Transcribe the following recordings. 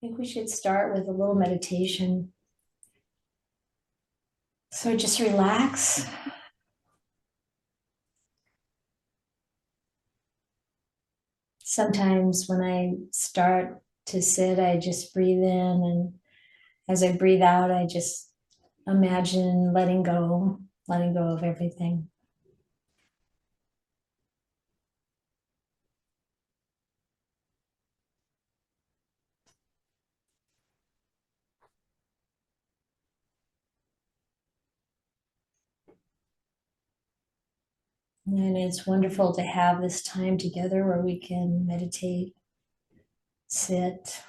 think we should start with a little meditation. So just relax. Sometimes when I start to sit, I just breathe in, and as I breathe out, I just imagine letting go of everything. And it's wonderful to have this time together where we can meditate, sit,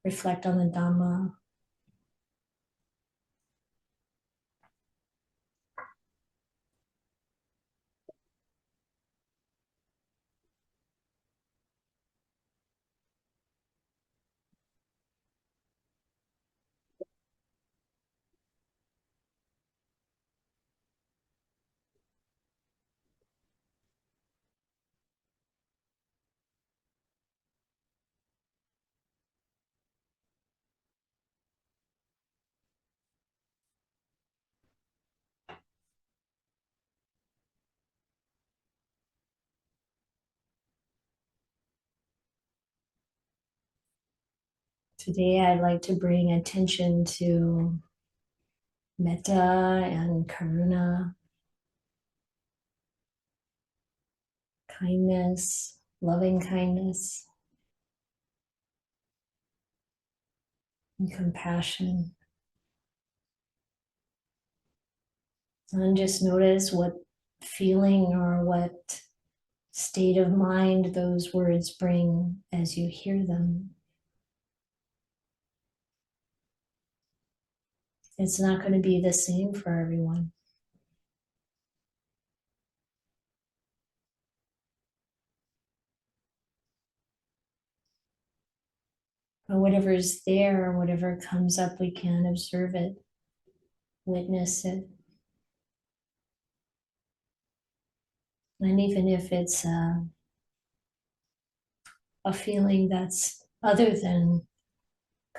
reflect on the Dhamma. Today, I'd like to bring attention to metta and karuna, kindness, loving kindness, and compassion. And just notice what feeling or what state of mind those words bring as you hear them. It's not going to be the same for everyone. But whatever is there, whatever comes up, we can observe it, witness it. And even if it's a feeling that's other than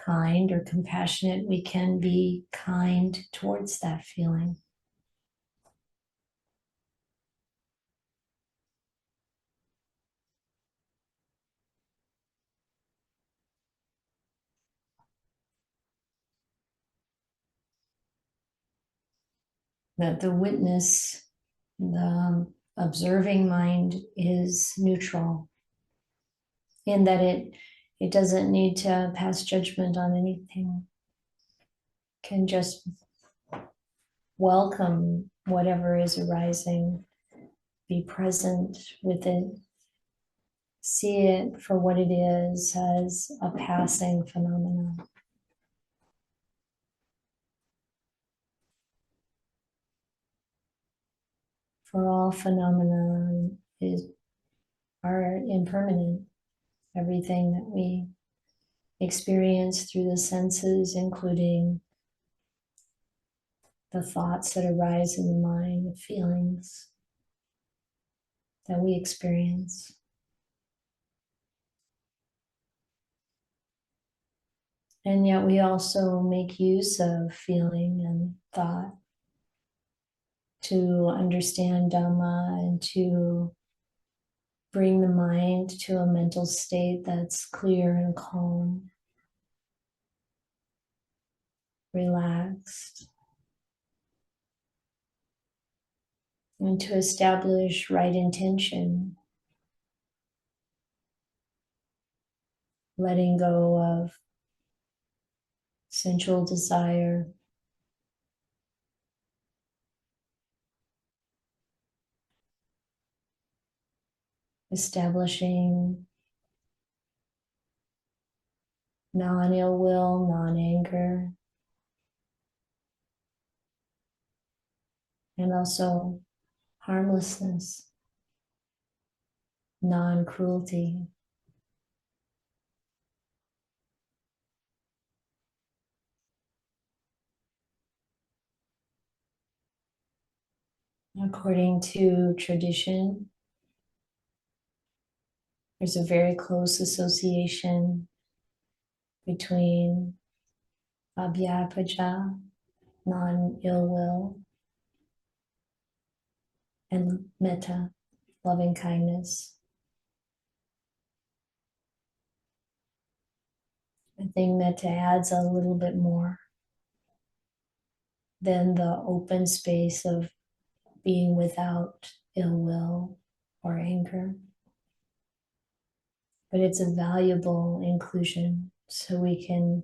kind or compassionate, we can be kind towards that feeling. That the witness, the observing mind is neutral in that it doesn't need to pass judgment on anything. It can just welcome whatever is arising, be present with it, see it for what it is as a passing phenomenon. For all phenomena are impermanent. Everything that we experience through the senses, including the thoughts that arise in the mind, the feelings that we experience. And yet we also make use of feeling and thought to understand Dhamma and to bring the mind to a mental state that's clear and calm, relaxed, and to establish right intention, letting go of sensual desire, establishing non-ill will, non-anger, and also harmlessness, non-cruelty. According to tradition, there's a very close association between abhyapaja, non-ill will, and metta, loving kindness. I think metta adds a little bit more than the open space of being without ill will or anger. But it's a valuable inclusion, so we can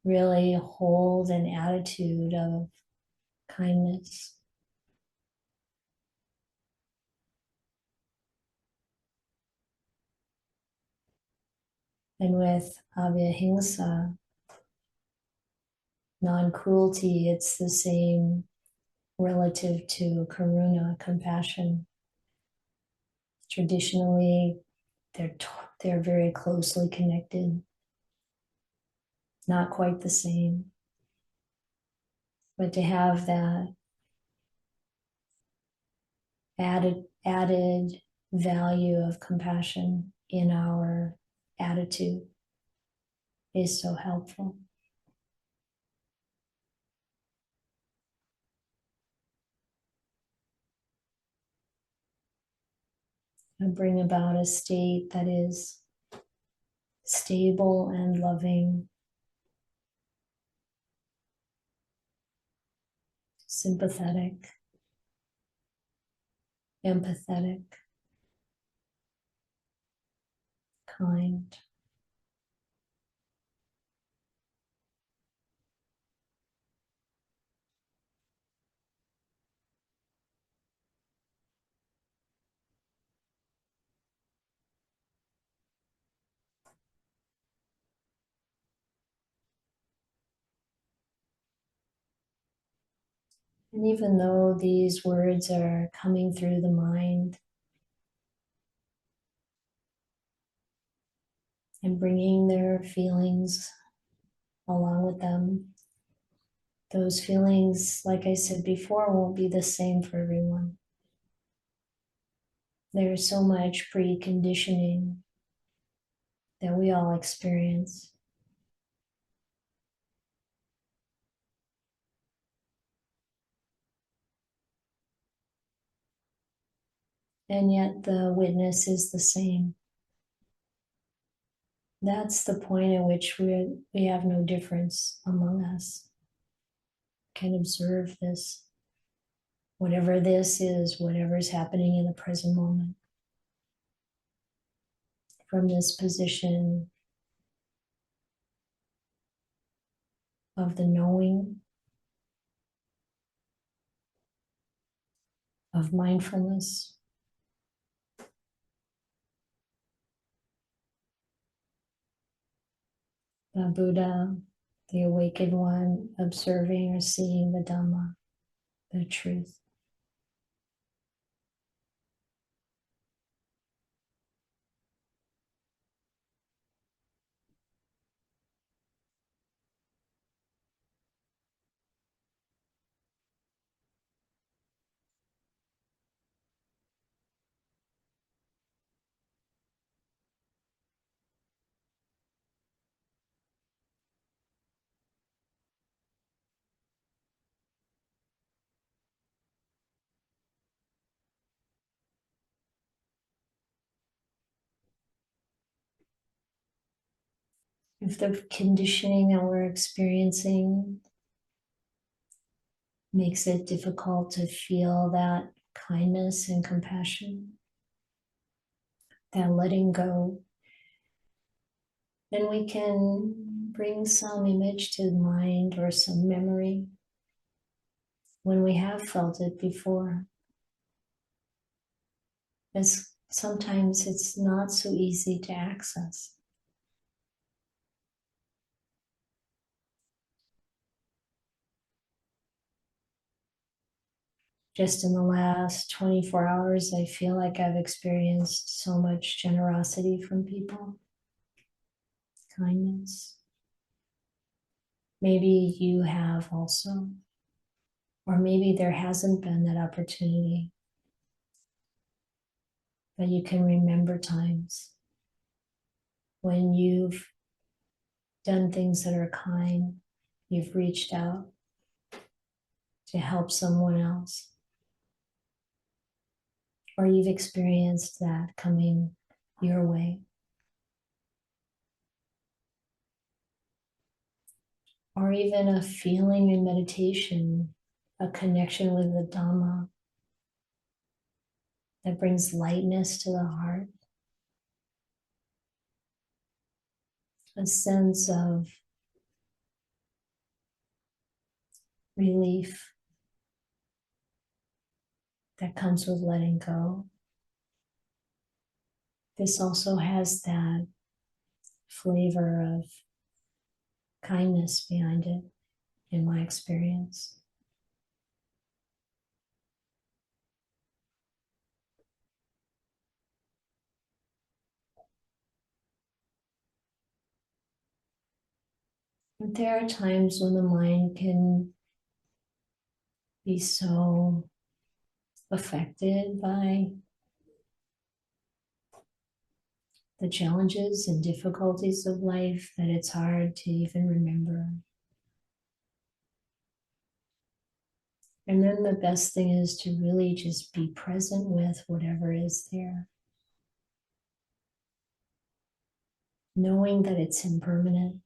really hold an attitude of kindness. And with avihimsa, non-cruelty, it's the same relative to karuna, compassion. Traditionally, they're very closely connected, not quite the same. But to have that added value of compassion in our attitude is so helpful. And bring about a state that is stable and loving, sympathetic, empathetic, kind. And even though these words are coming through the mind and bringing their feelings along with them, those feelings, like I said before, won't be the same for everyone. There's so much preconditioning that we all experience. And yet the witness is the same. That's the point at which we have no difference among us. Can observe this, whatever this is, whatever is happening in the present moment. From this position of the knowing, of mindfulness. The Buddha, the awakened one, observing or seeing the Dhamma, the truth. If the conditioning that we're experiencing makes it difficult to feel that kindness and compassion, that letting go, then we can bring some image to mind or some memory when we have felt it before. As sometimes it's not so easy to access. Just in the last 24 hours, I feel like I've experienced so much generosity from people, kindness. Maybe you have also, or maybe there hasn't been that opportunity, but you can remember times when you've done things that are kind, you've reached out to help someone else, or you've experienced that coming your way, or even a feeling in meditation, a connection with the Dhamma that brings lightness to the heart, a sense of relief that comes with letting go. This also has that flavor of kindness behind it, in my experience. But there are times when the mind can be so affected by the challenges and difficulties of life that it's hard to even remember. And then the best thing is to really just be present with whatever is there, knowing that it's impermanent.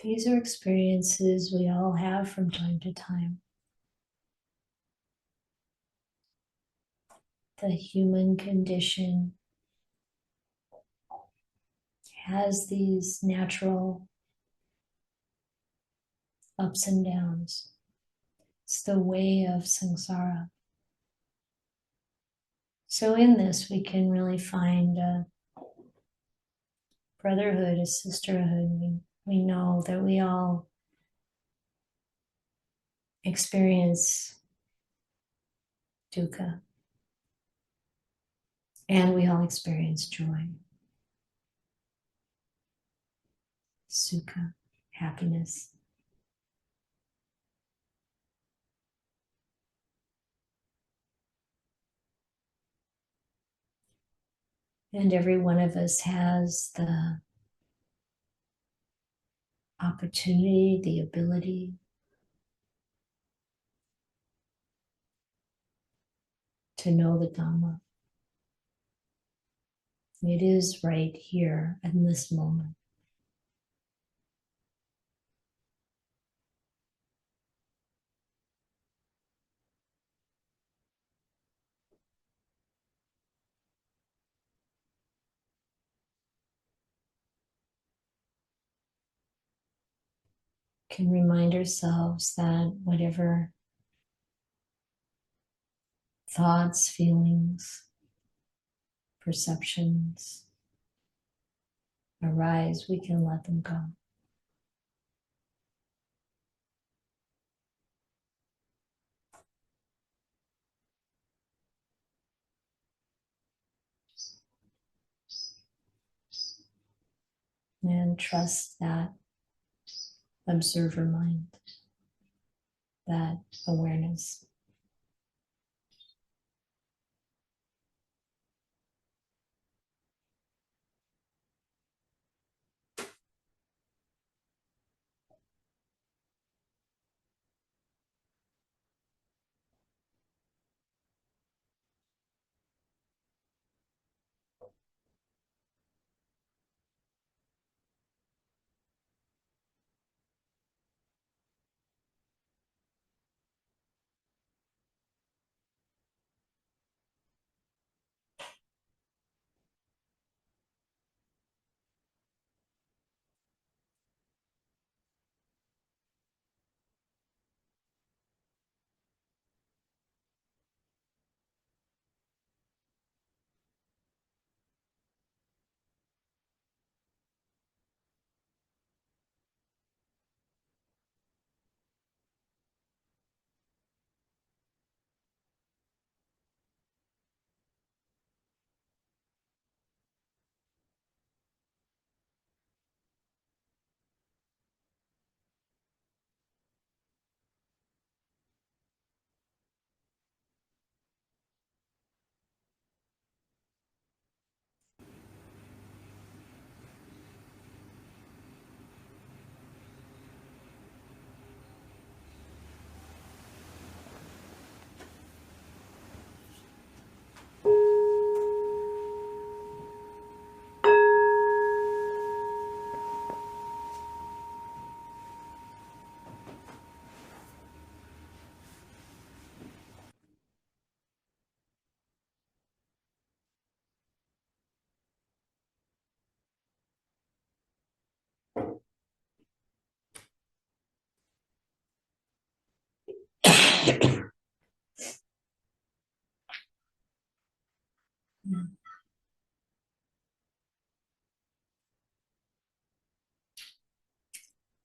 These are experiences we all have from time to time. The human condition has these natural ups and downs. It's the way of samsara. So in this, we can really find a brotherhood, a sisterhood. We know that we all experience dukkha, and we all experience joy, sukha, happiness. And every one of us has the opportunity, the ability to know the Dhamma. It is right here in this moment. Can remind ourselves that whatever thoughts, feelings, perceptions arise, we can let them go. And trust that observer mind, that awareness.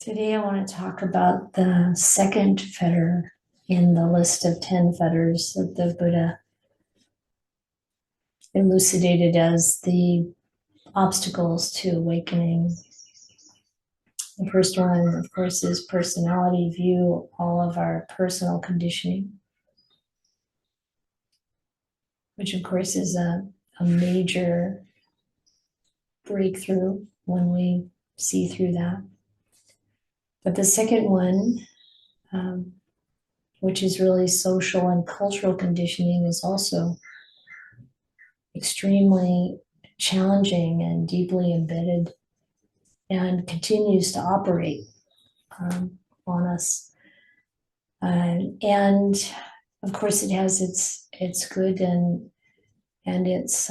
Today I want to talk about the second fetter in the list of 10 fetters that the Buddha elucidated as the obstacles to awakening. The first one, of course, is personality view, all of our personal conditioning, which of course is a major breakthrough when we see through that. But the second one, which is really social and cultural conditioning, is also extremely challenging and deeply embedded and continues to operate on us. And of course, it has its good and its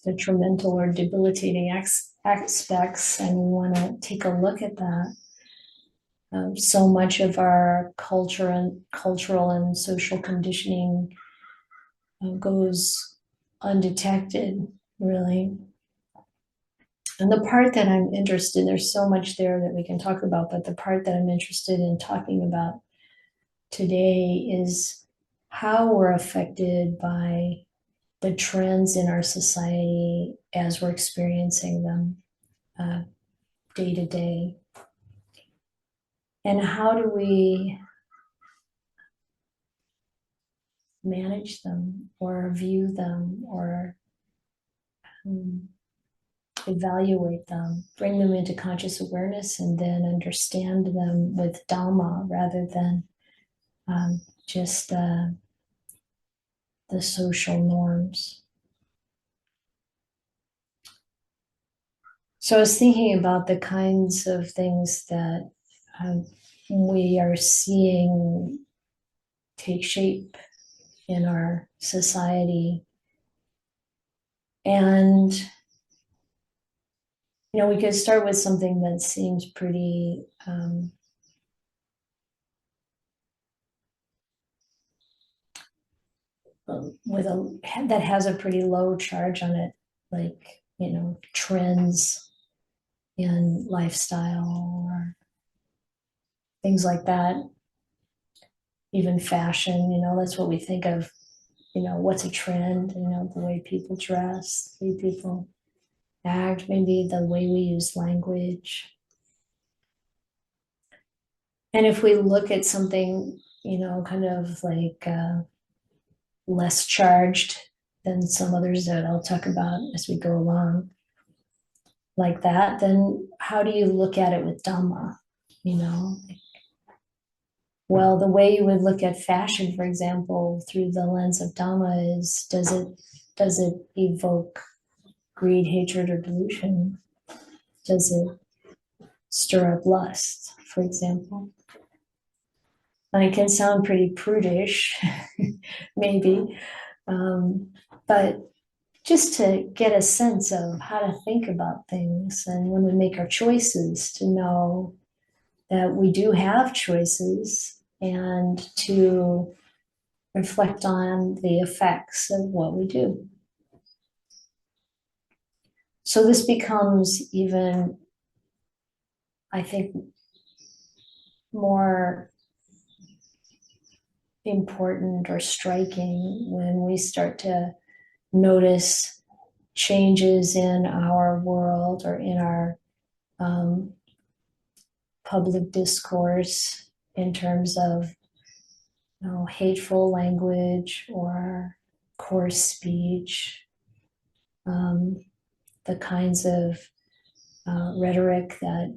detrimental or debilitating aspects, and we want to take a look at that. So much of our cultural and social conditioning goes undetected, really. And the part that I'm interested, there's so much there that we can talk about, but the part that I'm interested in talking about today is how we're affected by the trends in our society as we're experiencing them day to day. And how do we manage them or view them or evaluate them, bring them into conscious awareness, and then understand them with Dhamma rather than just the social norms. So I was thinking about the kinds of things that we are seeing take shape in our society. And, we could start with something that seems pretty that has a pretty low charge on it, like, trends in lifestyle or things like that. Even fashion, that's what we think of, what's a trend, the way people dress, the way people act, maybe the way we use language. And if we look at something, kind of like less charged than some others that I'll talk about as we go along, like that, then how do you look at it with Dhamma? Well, the way you would look at fashion, for example, through the lens of Dhamma is, does it evoke greed, hatred, or delusion? Does it stir up lust, for example? And it can sound pretty prudish, maybe, but just to get a sense of how to think about things, and when we make our choices, to know that we do have choices, and to reflect on the effects of what we do. So this becomes even, I think, more important or striking when we start to notice changes in our world or in our public discourse in terms of hateful language or coarse speech, the kinds of rhetoric that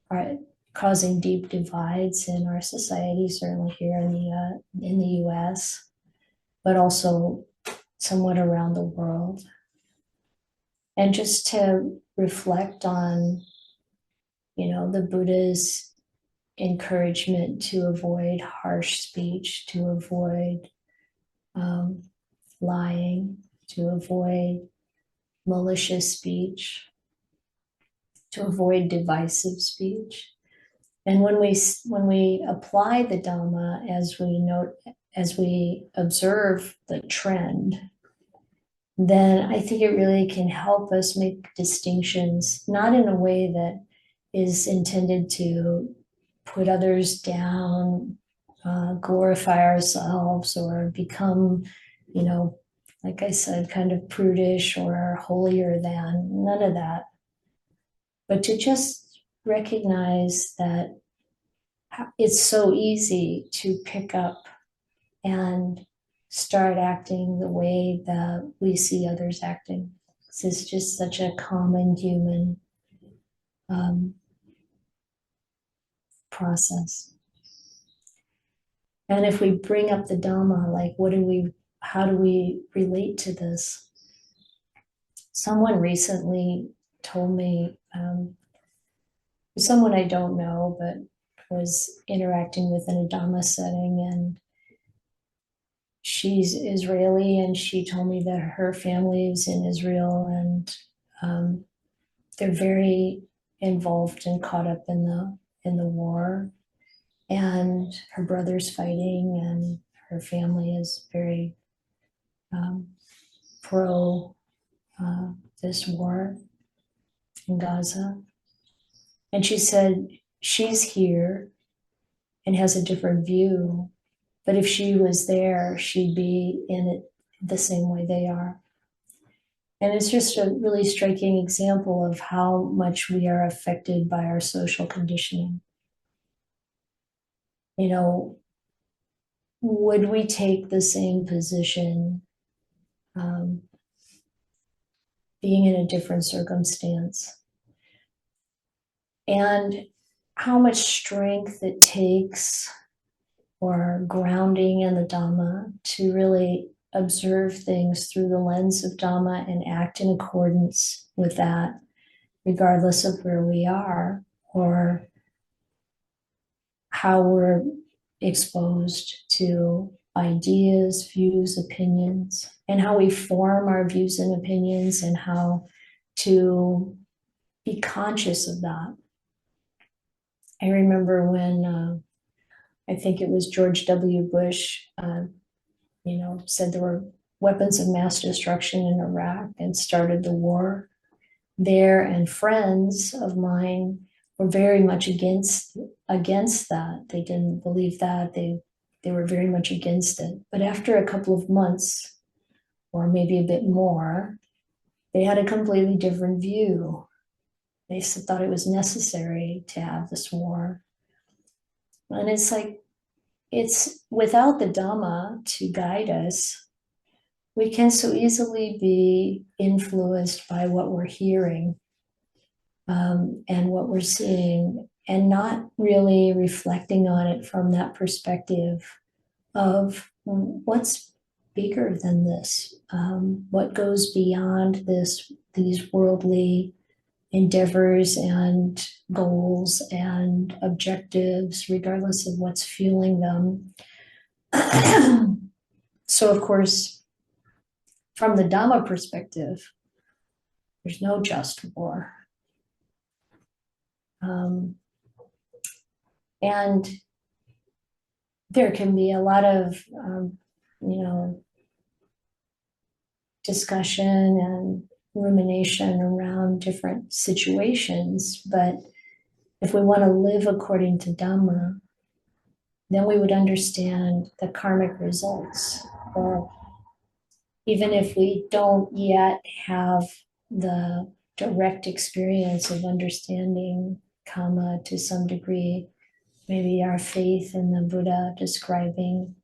are causing deep divides in our society, certainly here in the US, but also somewhat around the world. And just to reflect on, the Buddha's encouragement to avoid harsh speech, to avoid lying, to avoid malicious speech, to avoid divisive speech. And when we apply the Dhamma, as we observe the trend, then I think it really can help us make distinctions, not in a way that is intended to put others down, glorify ourselves, or become, like I said, kind of prudish or holier than, none of that. But to just recognize that it's so easy to pick up and start acting the way that we see others acting. It's just such a common human um, process. And if we bring up the Dhamma, like, how do we relate to this? Someone recently told me, someone I don't know, but was interacting with in a Dhamma setting, and she's Israeli, and she told me that her family is in Israel, and they're very involved and caught up in the war, and her brother's fighting, and her family is very pro this war in Gaza. And she said she's here and has a different view, but if she was there, she'd be in it the same way they are. And it's just a really striking example of how much we are affected by our social conditioning. Would we take the same position being in a different circumstance? And how much strength it takes, or grounding in the Dhamma, to really observe things through the lens of Dhamma and act in accordance with that, regardless of where we are or how we're exposed to ideas, views, opinions, and how we form our views and opinions, and how to be conscious of that. I remember when I think it was George W. Bush, said there were weapons of mass destruction in Iraq and started the war there, and friends of mine were very much against that. They didn't believe that. They were very much against it. But after a couple of months, or maybe a bit more, they had a completely different view. They thought it was necessary to have this war. And it's like, it's without the Dhamma to guide us, we can so easily be influenced by what we're hearing and what we're seeing, and not really reflecting on it from that perspective of what's bigger than this, what goes beyond these worldly endeavors and goals and objectives, regardless of what's fueling them. So, of course, from the Dhamma perspective, there's no just war. And there can be a lot of, discussion and rumination around different situations. But if we want to live according to Dhamma, then we would understand the karmic results. Or even if we don't yet have the direct experience of understanding karma to some degree, maybe our faith in the Buddha describing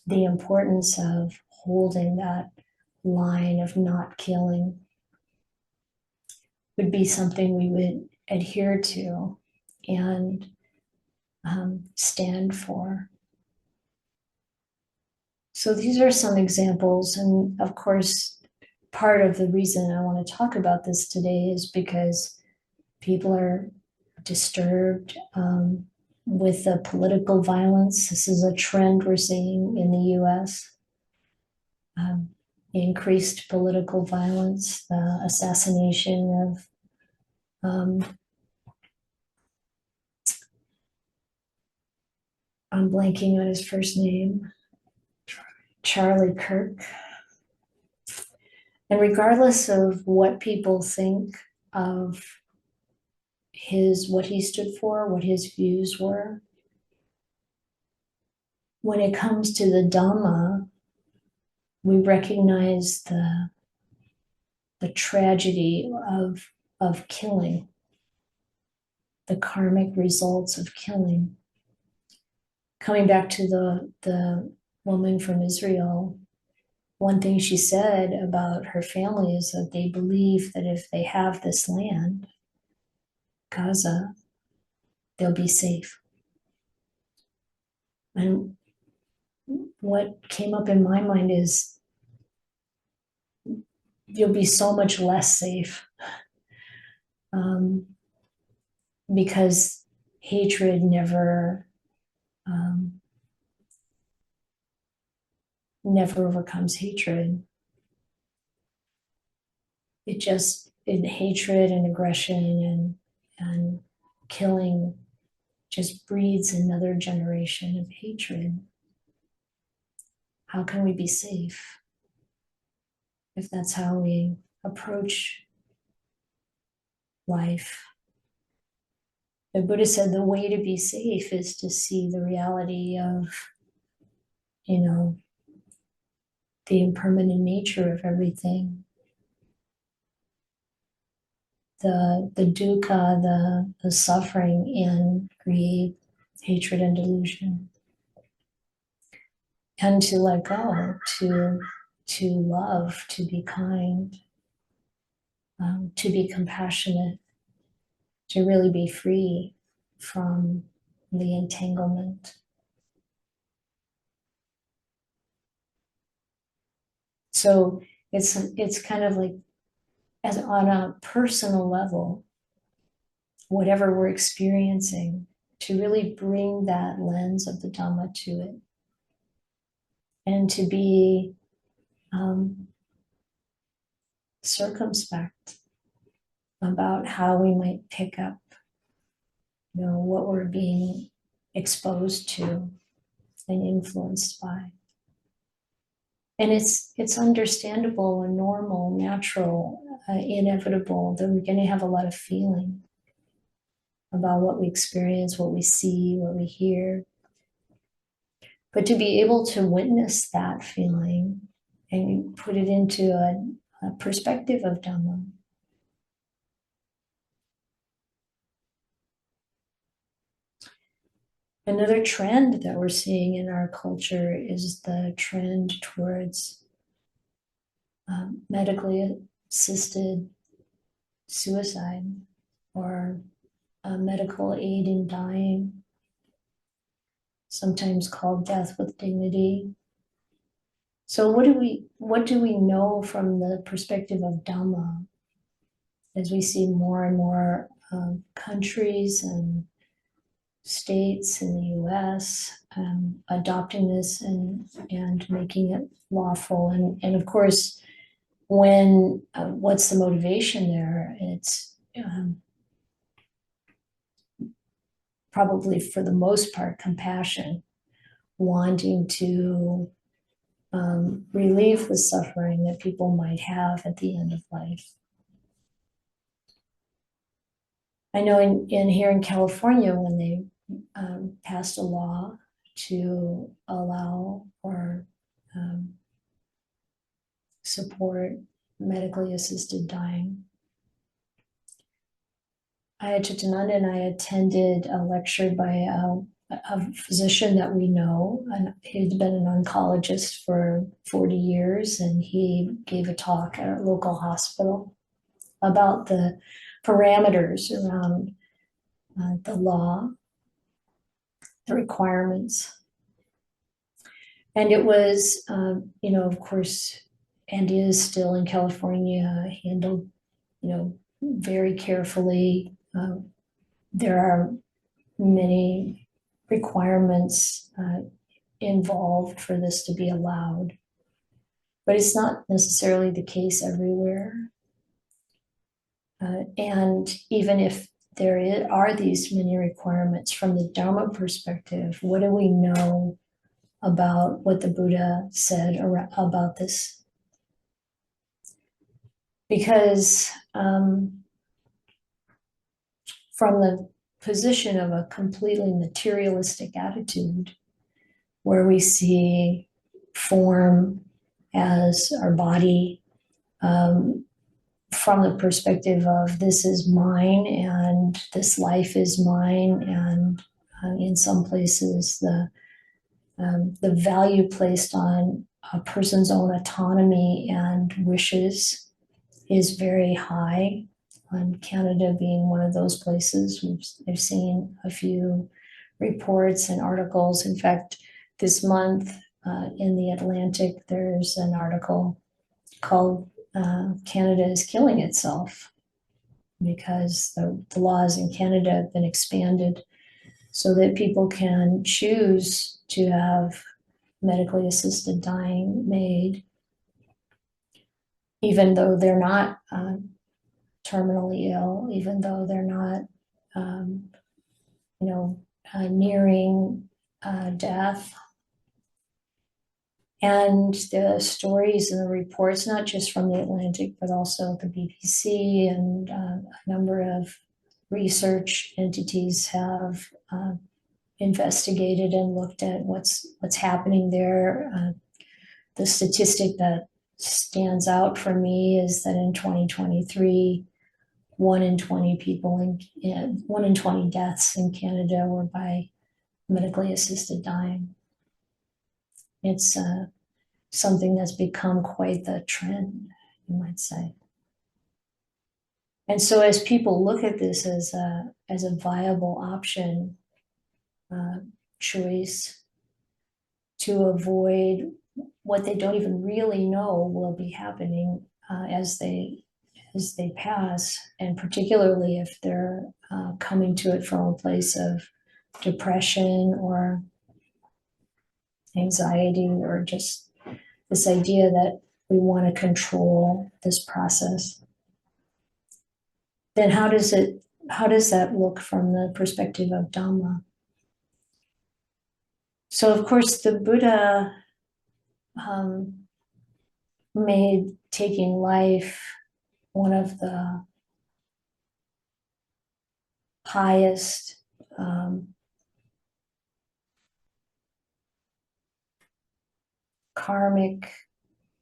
the importance of holding that line of not killing would be something we would adhere to and stand for. So these are some examples. And of course, part of the reason I want to talk about this today is because people are disturbed with the political violence. This is a trend we're seeing in the US. Increased political violence, the assassination of I'm blanking on his first name, Charlie Kirk. And regardless of what people think of what he stood for, what his views were. When it comes to the Dhamma, we recognize the tragedy of killing, the karmic results of killing. Coming back to the woman from Israel, one thing she said about her family is that they believe that if they have this land, Gaza, they'll be safe. And what came up in my mind is you'll be so much less safe, because hatred never overcomes hatred. It just, in hatred and aggression and killing just breeds another generation of hatred. How can we be safe if that's how we approach life? The Buddha said the way to be safe is to see the reality of, the impermanent nature of everything. The dukkha, the suffering in greed, hatred, and delusion. And to let go, to love, to be kind, to be compassionate, to really be free from the entanglement. So it's kind of like, as on a personal level, whatever we're experiencing, to really bring that lens of the Dhamma to it, and to be circumspect about how we might pick up, what we're being exposed to and influenced by. And it's understandable and normal, natural, inevitable that we're going to have a lot of feeling about what we experience, what we see, what we hear. But to be able to witness that feeling and put it into a perspective of Dhamma. Another trend that we're seeing in our culture is the trend towards medically assisted suicide, or medical aid in dying, sometimes called death with dignity. So what do we know from the perspective of Dhamma, as we see more and more countries and states in the US adopting this and making it lawful? And of course, when what's the motivation there? It's probably, for the most part, compassion, wanting to relieve the suffering that people might have at the end of life. I know in here in California, when they passed a law to allow or support medically assisted dying, Ayya Chitananda and I attended a lecture by a physician that we know, and he'd been an oncologist for 40 years, and he gave a talk at our local hospital about the parameters around the law, the requirements. And it was, of course, and is still in California, handled, very carefully. There are many requirements involved for this to be allowed, but it's not necessarily the case everywhere. And even if there are these many requirements, from the Dhamma perspective, what do we know about what the Buddha said about this? Because from the position of a completely materialistic attitude, where we see form as our body, from the perspective of this is mine and this life is mine, and in some places the value placed on a person's own autonomy and wishes is very high. And Canada being one of those places, I've seen a few reports and articles. In fact, this month in the Atlantic, there's an article called Canada is Killing Itself, because the laws in Canada have been expanded so that people can choose to have medically assisted dying made, even though they're not terminally ill, even though they're not, nearing death. And the stories and the reports, not just from the Atlantic, but also the BBC and a number of research entities have investigated and looked at what's happening there. The statistic that stands out for me is that in 2023, 1 in 20 people, 1 in 20 deaths in Canada were by medically assisted dying. It's something that's become quite the trend, you might say. And so as people look at this as a viable option, choice to avoid what they don't even really know will be happening as they pass, and particularly if they're coming to it from a place of depression or anxiety, or just this idea that we want to control this process, then how does that look from the perspective of Dhamma? So of course the Buddha made taking life one of the highest karmic.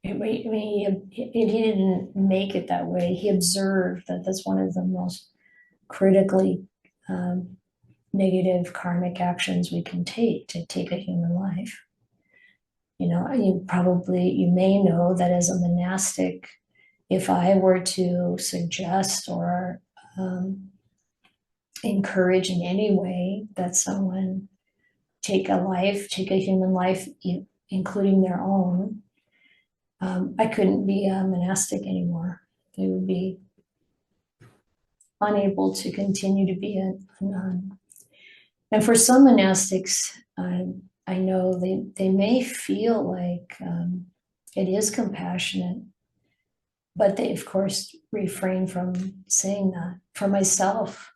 He didn't make it that way. He observed that that's one of the most critically negative karmic actions we can take, to take a human life. You may know that as a monastic, if I were to suggest or encourage in any way that someone take a human life, including their own, I couldn't be a monastic anymore. They would be unable to continue to be a nun. And for some monastics, I know they may feel like it is compassionate, but they, of course, refrain from saying that. For myself,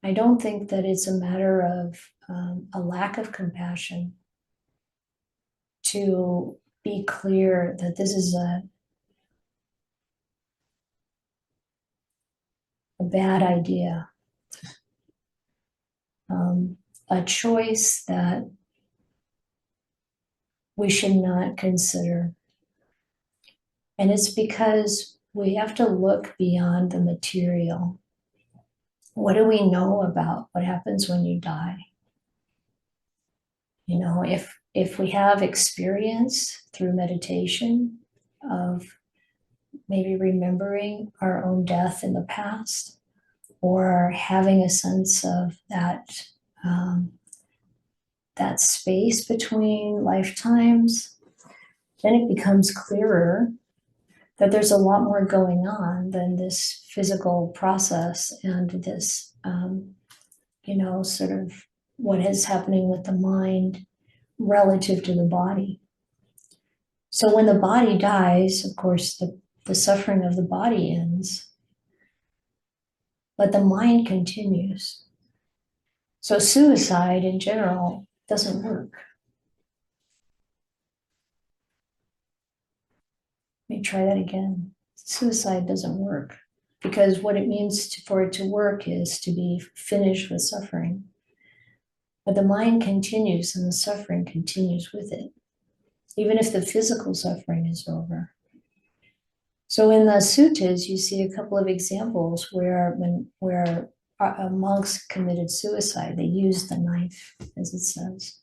I don't think that it's a matter of a lack of compassion to be clear that this is a bad idea, a choice that we should not consider. And it's because we have to look beyond the material. What do we know about what happens when you die? If we have experience through meditation of maybe remembering our own death in the past, or having a sense of that space between lifetimes, then it becomes clearer that there's a lot more going on than this physical process and this, sort of what is happening with the mind relative to the body. So when the body dies, of course, the suffering of the body ends, but the mind continues. So suicide in general doesn't work. Let me try that again. Suicide doesn't work. because what it means for it to work is to be finished with suffering. But the mind continues and the suffering continues with it, even if the physical suffering is over. So in the suttas, you see a couple of examples where monks committed suicide, they used the knife, as it says.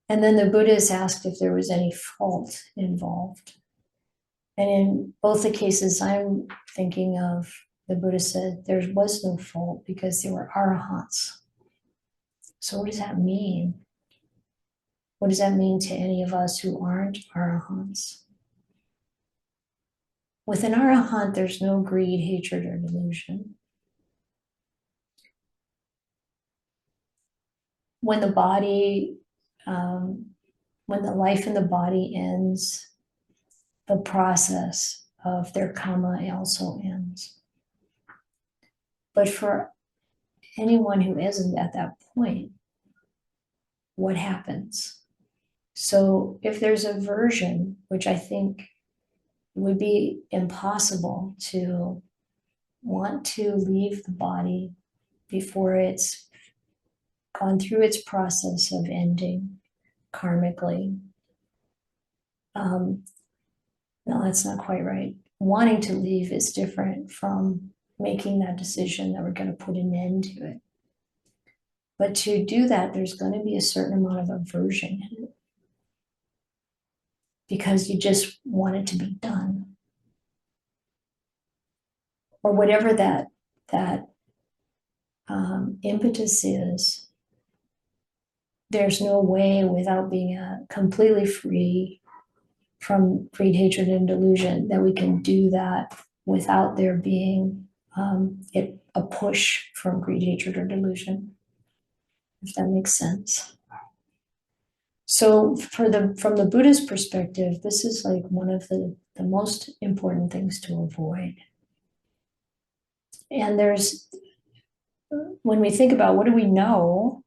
And then the Buddha is asked if there was any fault involved. And in both the cases I'm thinking of, the Buddha said there was no fault because there were arahants. So what does that mean? What does that mean to any of us who aren't arahants? With an arahant, there's no greed, hatred, or delusion. When the body, when the life in the body ends, the process of their karma also ends. But for anyone who isn't at that point, what happens? So if there's aversion, which I think would be impossible to want to leave the body before it's gone through its process of ending karmically. No, that's not quite right. Wanting to leave is different from making that decision that we're going to put an end to it. But to do that, there's going to be a certain amount of aversion in it because you just want it to be done. Or whatever that impetus is, there's no way without being completely free from greed, hatred, and delusion that we can do that without there being a push from greed, hatred, or delusion, if that makes sense. So from the Buddhist perspective, this is like one of the most important things to avoid. And when we think about what do we know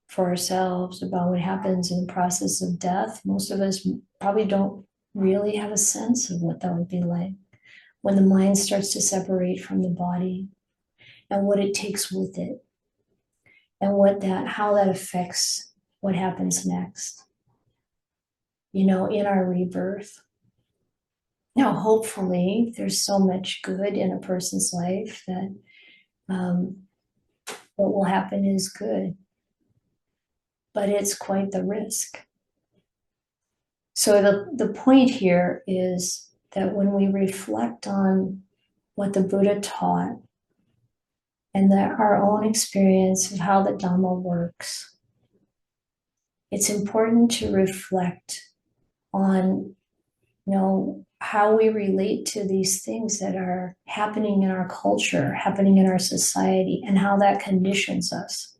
for ourselves about what happens in the process of death, most of us probably don't really have a sense of what that would be like when the mind starts to separate from the body and what it takes with it and how that affects what happens next, in our rebirth. Now, hopefully, there's so much good in a person's life that what will happen is good, but it's quite the risk. So the point here is that when we reflect on what the Buddha taught and our own experience of how the Dhamma works, it's important to reflect on, how we relate to these things that are happening in our culture, happening in our society, and how that conditions us.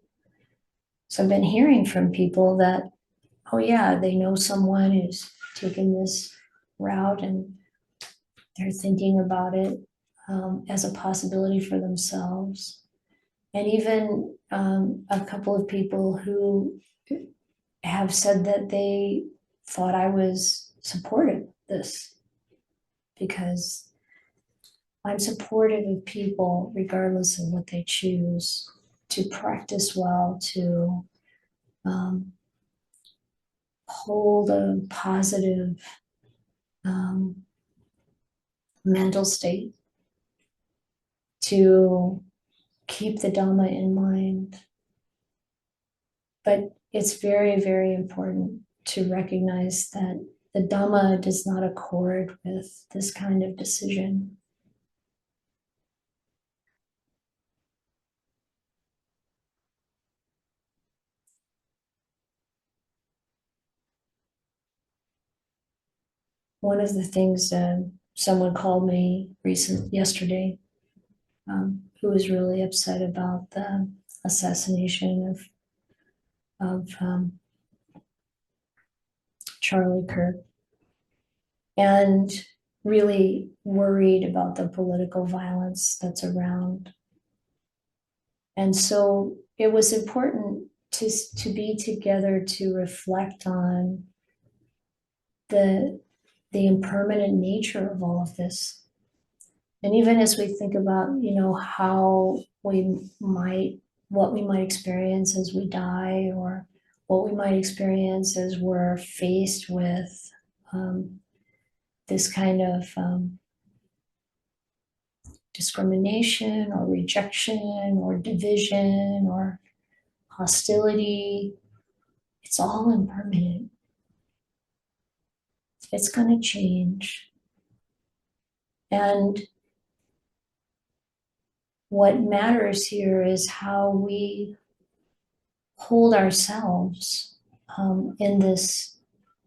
So I've been hearing from people that, oh yeah, they know someone who's taken this route and they're thinking about it as a possibility for themselves. And even a couple of people who have said that they thought I was supportive of this because I'm supportive of people regardless of what they choose to practice well, to hold a positive mental state, to keep the Dhamma in mind. But it's very, very important to recognize that the Dhamma does not accord with this kind of decision. One of the things someone called me yesterday, who was really upset about the assassination of Charlie Kirk, and really worried about the political violence that's around. And so it was important to be together to reflect on the impermanent nature of all of this. And even as we think about, how what we might experience as we die, or what we might experience as we're faced with this kind of discrimination or rejection or division or hostility, it's all impermanent. It's going to change. And what matters here is how we hold ourselves in this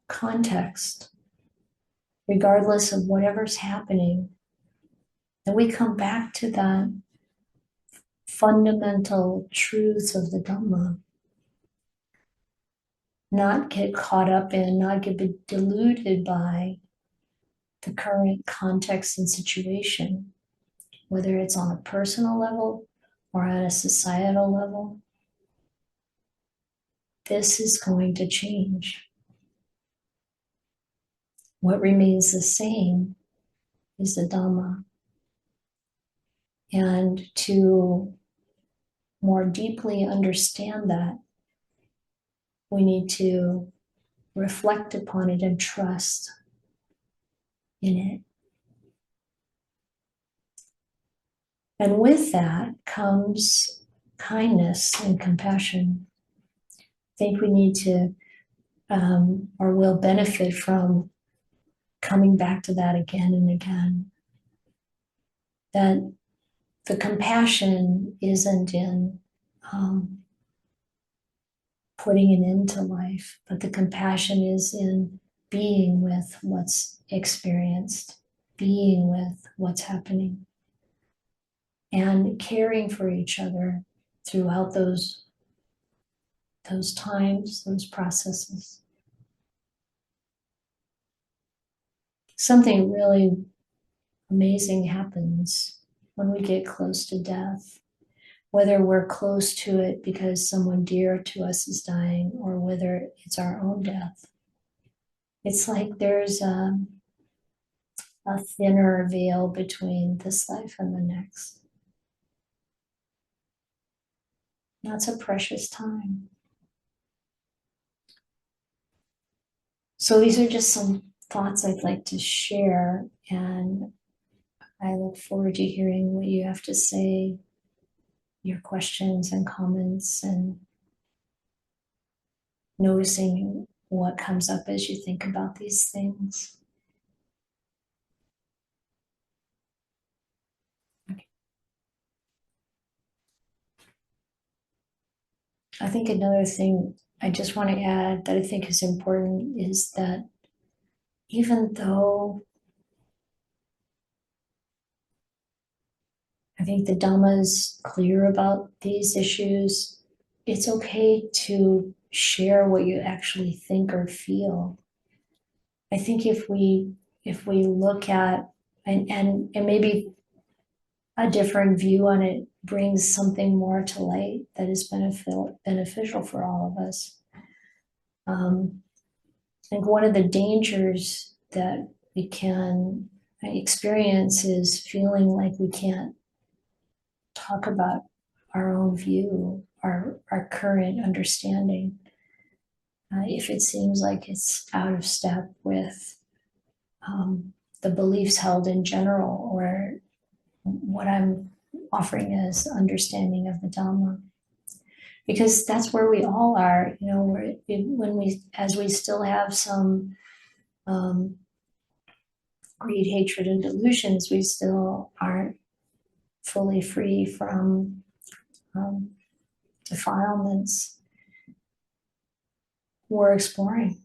context, regardless of whatever's happening. And we come back to that fundamental truth of the Dhamma, not get caught up in, not get deluded by the current context and situation, whether it's on a personal level or at a societal level. This is going to change. What remains the same is the Dhamma. And to more deeply understand that, we need to reflect upon it and trust in it. And with that comes kindness and compassion. I think we need to, or will benefit from coming back to that again and again. That the compassion isn't in putting an end to life, but the compassion is in being with what's experienced, being with what's happening, and caring for each other throughout those times, those processes. Something really amazing happens when we get close to death, whether we're close to it because someone dear to us is dying or whether it's our own death. It's like there's a thinner veil between this life and the next. That's a precious time. So these are just some thoughts I'd like to share, and I look forward to hearing what you have to say, your questions and comments, and noticing what comes up as you think about these things. Okay. I think another thing I just want to add that I think is important is that even though I think the Dhamma is clear about these issues, it's okay to share what you actually think or feel. I think if we look at and maybe a different view on it brings something more to light that is beneficial for all of us. I think one of the dangers that we can experience is feeling like we can't talk about our own view, our current understanding, if it seems like it's out of step with the beliefs held in general or what I'm offering as understanding of the Dhamma. Because that's where we all are, as we still have some greed, hatred, and delusions, we still aren't fully free from defilements. We're exploring,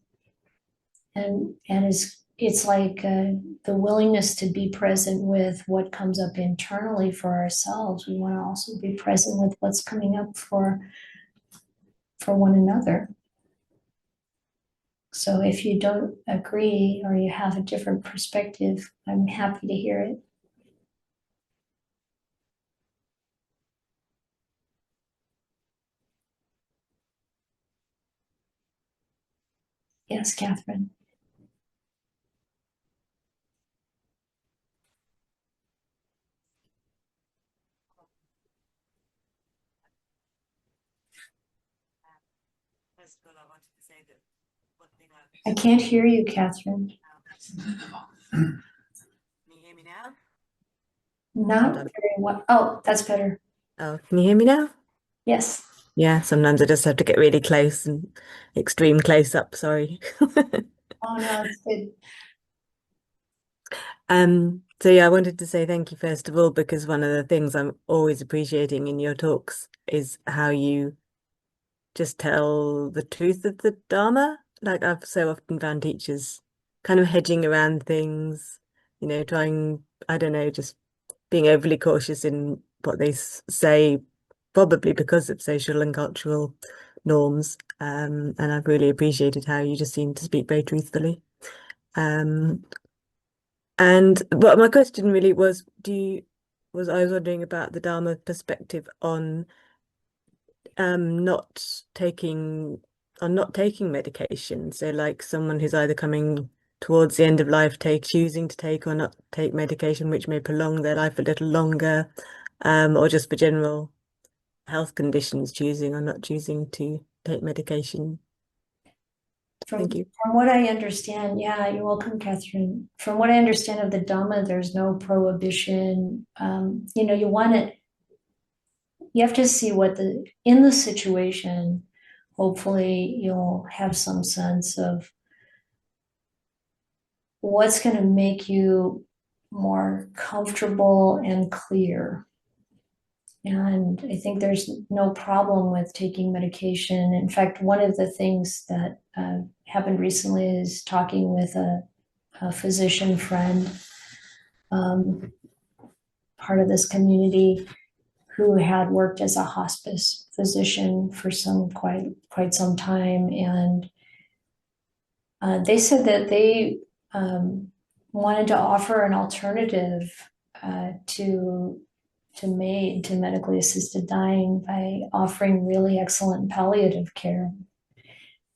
and it's like the willingness to be present with what comes up internally for ourselves. We want to also be present with what's coming up for one another. So if you don't agree or you have a different perspective, I'm happy to hear it. Yes, Catherine. I can't hear you, Catherine. Can you hear me now? Not very well. Oh, that's better. Oh, can you hear me now? Yes. Yeah, sometimes I just have to get really close and extreme close up, sorry. Oh, no, it's good. So yeah, I wanted to say thank you first of all, because one of the things I'm always appreciating in your talks is how you just tell the truth of the Dharma. Like I've so often found teachers kind of hedging around things, trying, I don't know, just being overly cautious in what they say, probably because of social and cultural norms. And I've really appreciated how you just seem to speak very truthfully. Um, and but my question really was, I was wondering about the Dharma perspective on not taking not taking medication. So like someone who's either coming towards the end of life, choosing to take or not take medication, which may prolong their life a little longer, or just for general health conditions, choosing or not choosing to take medication. Thank you. From what I understand, yeah, you're welcome, Catherine. From what I understand of the Dhamma, there's no prohibition. You want it, you have to see in the situation, hopefully you'll have some sense of what's going to make you more comfortable and clear. And I think there's no problem with taking medication. In fact, one of the things that happened recently is talking with a physician friend, um, part of this community, who had worked as a hospice physician for quite some time, and they said that they wanted to offer an alternative to medically assisted dying by offering really excellent palliative care.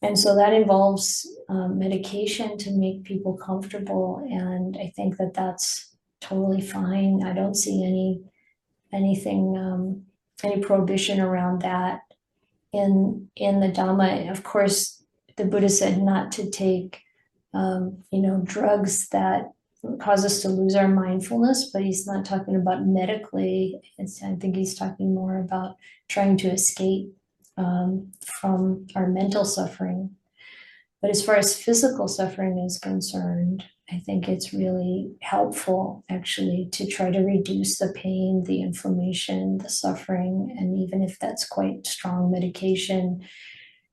And so that involves medication to make people comfortable. And I think that that's totally fine. I don't see any prohibition around that in the Dhamma. Of course, the Buddha said not to take, drugs that cause us to lose our mindfulness, but he's not talking about medically. I think he's talking more about trying to escape from our mental suffering. But as far as physical suffering is concerned, I think it's really helpful actually to try to reduce the pain, the inflammation, the suffering. And even if that's quite strong medication,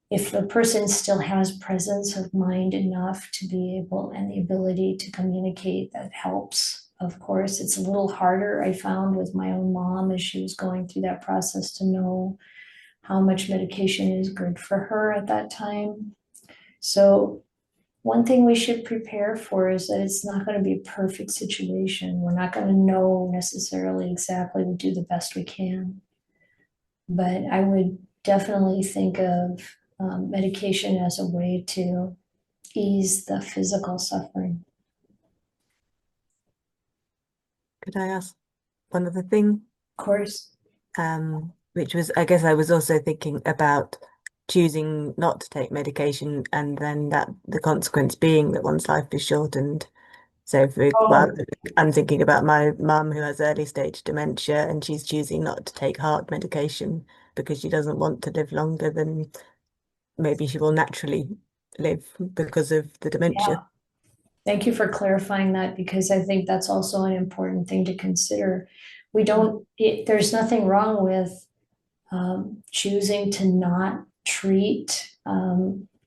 if the person still has presence of mind enough to be able and the ability to communicate, that helps. Of course, it's a little harder, I found, with my own mom as she was going through that process, to know how much medication is good for her at that time. So one thing we should prepare for is that it's not going to be a perfect situation. We're not going to know necessarily exactly. We do the best we can. But I would definitely think of medication as a way to ease the physical suffering. Could I ask one other thing? Of course. Which was, I guess I was also thinking about choosing not to take medication and then that the consequence being that one's life is shortened. So Oh, I'm thinking about my mum who has early stage dementia and she's choosing not to take heart medication because she doesn't want to live longer than maybe she will naturally live because of the yeah. dementia. Thank you for clarifying that, because I think that's also an important thing to consider. There's nothing wrong with choosing to not treat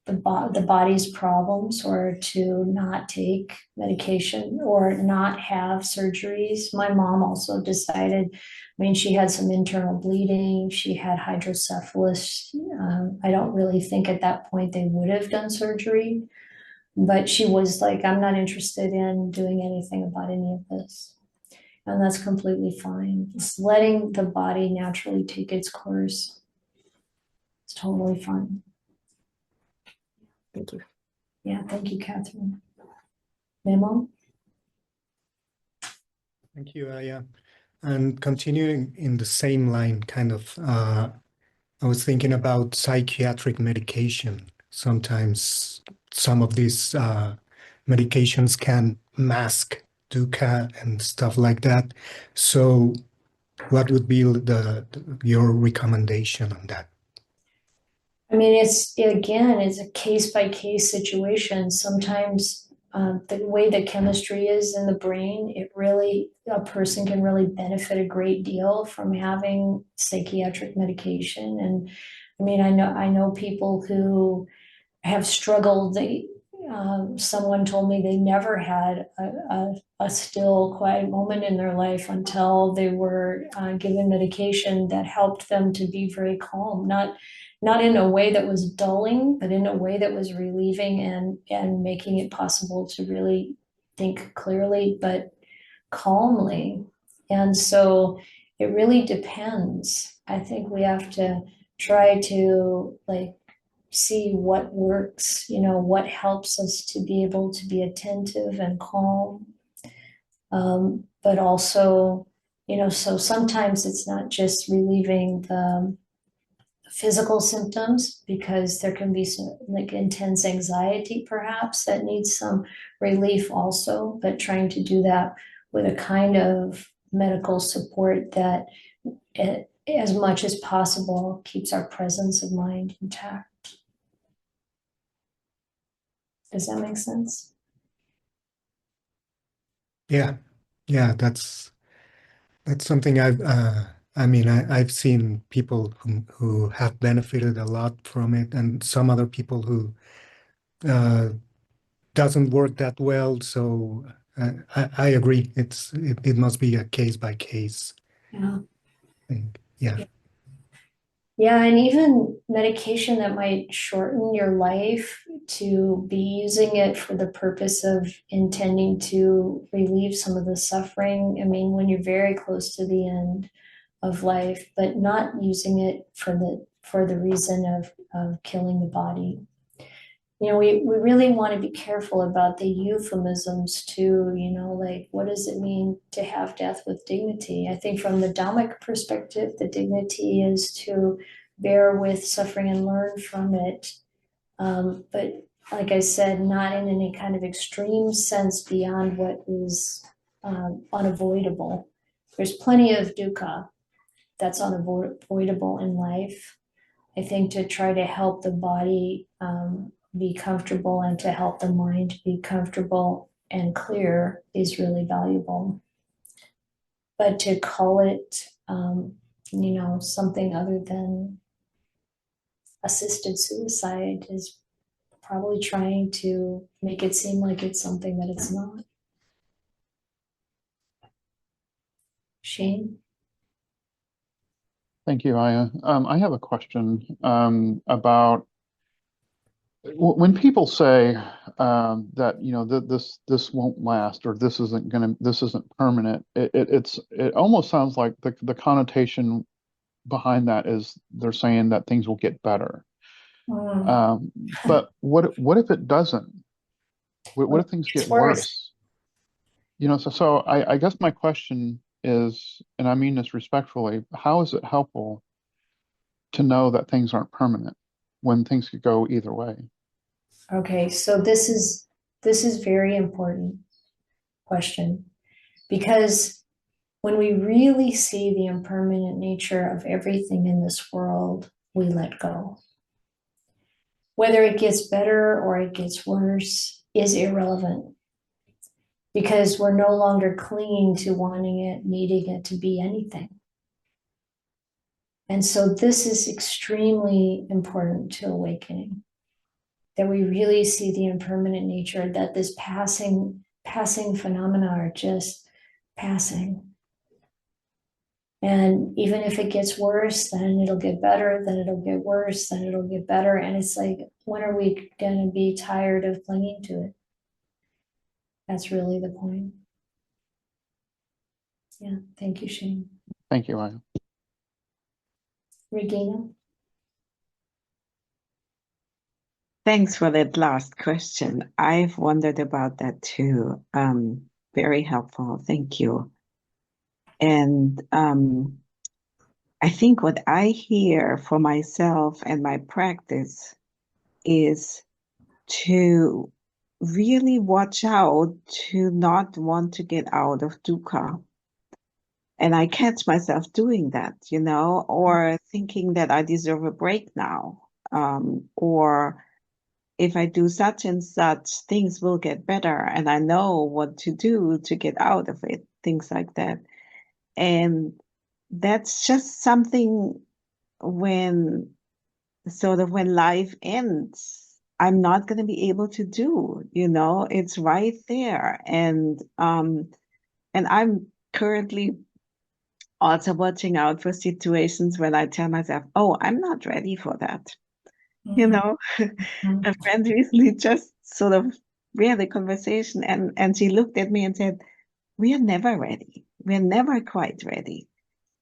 the body's problems, or to not take medication, or not have surgeries. My mom also decided, I mean, she had some internal bleeding, she had hydrocephalus. I don't really think at that point they would have done surgery, but she was like, I'm not interested in doing anything about any of this. And that's completely fine. Just letting the body naturally take its course. It's totally fine. Thank you. Yeah, thank you, Catherine. Memo? Thank you, Ayya. And continuing in the same line, I was thinking about psychiatric medication. sometimes some of these medications can mask dukkha and stuff like that. So what would be your recommendation on that? I mean, it's a case by case situation. Sometimes the way the chemistry is in the brain, a person can really benefit a great deal from having psychiatric medication. And I mean, I know people who have struggled. Someone told me they never had a still, quiet moment in their life until they were given medication that helped them to be very calm, not in a way that was dulling, but in a way that was relieving and making it possible to really think clearly, but calmly. And so it really depends. I think we have to try to see what works, what helps us to be able to be attentive and calm. But also, so sometimes it's not just relieving the physical symptoms, because there can be some intense anxiety perhaps that needs some relief also, but trying to do that with a kind of medical support that as much as possible keeps our presence of mind intact. Does that make sense? Yeah, that's something I've seen people who have benefited a lot from it, and some other people who doesn't work that well. So I agree. It must be a case by case thing. Yeah. Yeah, and even medication that might shorten your life, to be using it for the purpose of intending to relieve some of the suffering. I mean, when you're very close to the end of life, but not using it for the reason of killing the body. We really want to be careful about the euphemisms too, like what does it mean to have death with dignity? I think from the Dhammic perspective, the dignity is to bear with suffering and learn from it. But like I said, not in any kind of extreme sense beyond what is unavoidable. There's plenty of dukkha that's unavoidable in life. I think to try to help the body be comfortable and to help the mind be comfortable and clear is really valuable. But to call it, something other than assisted suicide is probably trying to make it seem like it's something that it's not. Shane? Thank you, Ayya. I have a question about when people say that this won't last, or this isn't permanent. It almost sounds like the connotation behind that is they're saying that things will get better. But what if it doesn't? What if things get worse? So I guess my question is, and I mean this respectfully, how is it helpful to know that things aren't permanent when things could go either way? Okay, so this is very important question, because when we really see the impermanent nature of everything in this world, we let go. Whether it gets better or it gets worse is irrelevant, because we're no longer clinging to wanting it, needing it to be anything. And so this is extremely important to awakening, that we really see the impermanent nature, that this passing phenomena are just passing. And even if it gets worse, then it'll get better, then it'll get worse, then it'll get better. And it's like, when are we going to be tired of clinging to it? That's really the point. Yeah, thank you, Shane. Thank you, Ayya. Regina? Thanks for that last question. I've wondered about that too. Very helpful. Thank you. And I think what I hear for myself and my practice is to really watch out to not want to get out of dukkha. And I catch myself doing that, or thinking that I deserve a break now, or if I do such and such, things will get better, and I know what to do to get out of it, things like that. And that's just something when when life ends, I'm not going to be able to do, it's right there. And I'm currently also watching out for situations when I tell myself, oh, I'm not ready for that. A friend recently just we had a conversation, and she looked at me and said, we are never ready. We're never quite ready.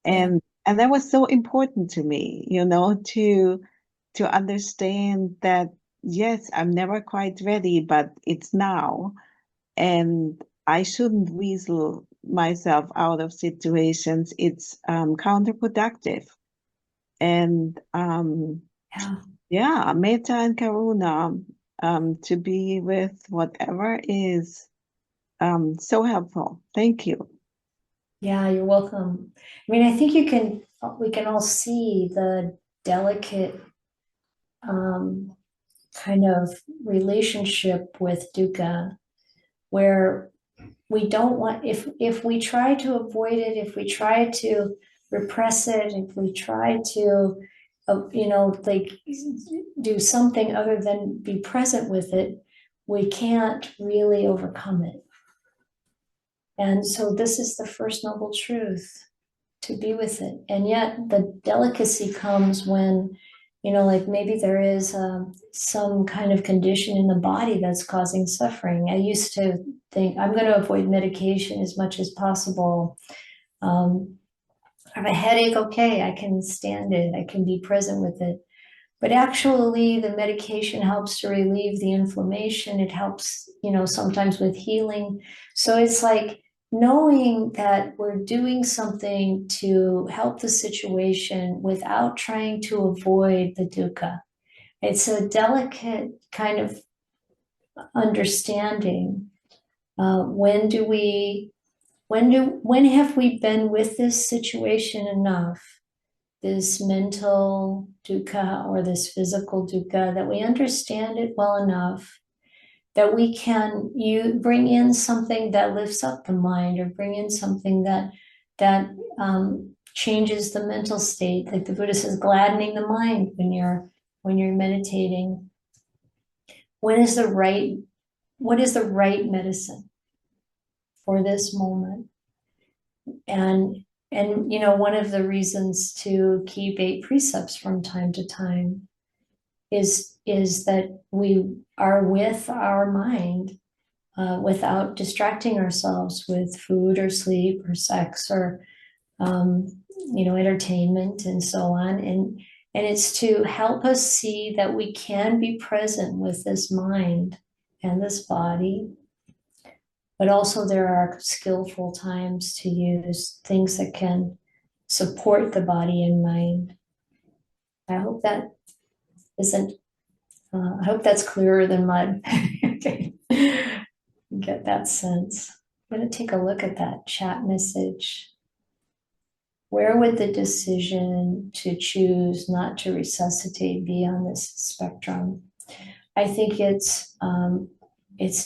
And that was so important to me, to understand that, yes, I'm never quite ready, but it's now. And I shouldn't weasel myself out of situations. It's counterproductive. And metta and karuna, to be with whatever is so helpful. Thank you. Yeah, you're welcome. I mean, I think we can all see the delicate kind of relationship with dukkha, where we don't want, if we try to avoid it, if we try to repress it, if we try to like do something other than be present with it, we can't really overcome it. And so this is the first noble truth, to be with it. And yet the delicacy comes when, like maybe there is some kind of condition in the body that's causing suffering. I used to think I'm going to avoid medication as much as possible. I have a headache, okay, I can stand it, I can be present with it. But actually, the medication helps to relieve the inflammation. It helps, sometimes with healing. So it's like knowing that we're doing something to help the situation without trying to avoid the dukkha. It's a delicate kind of understanding. When have we been with this situation enough, this mental dukkha or this physical dukkha, that we understand it well enough that we can bring in something that lifts up the mind, or bring in something that changes the mental state, like the Buddha says, gladdening the mind when you're meditating. What is the right medicine for this moment? And one of the reasons to keep 8 precepts from time to time is that we are with our mind without distracting ourselves with food or sleep or sex or entertainment and so on. And it's to help us see that we can be present with this mind and this body. But also there are skillful times to use things that can support the body and mind. I hope that isn't, I hope that's clearer than mud. Okay. Get that sense. I'm going to take a look at that chat message. Where would the decision to choose not to resuscitate be on this spectrum? I think it's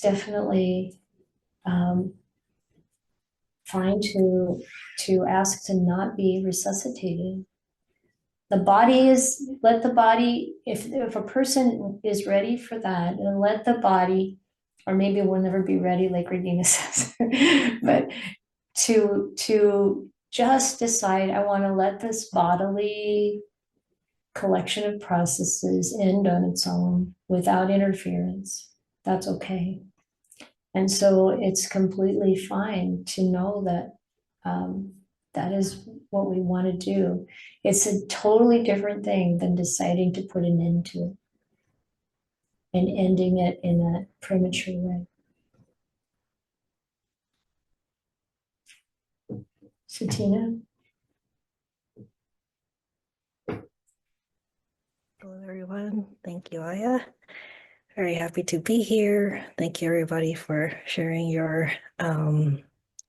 definitely fine to ask to not be resuscitated. The body is, let the body, if a person is ready for that, and let the body, or maybe we'll never be ready, like Regina says, but to just decide, I want to let this bodily collection of processes end on its own without interference. That's okay. And so it's completely fine to know that that is what we want to do. It's a totally different thing than deciding to put an end to it and ending it in a premature way. Satina? Hello, everyone. Thank you, Ayya. Very happy to be here. Thank you, everybody, for sharing your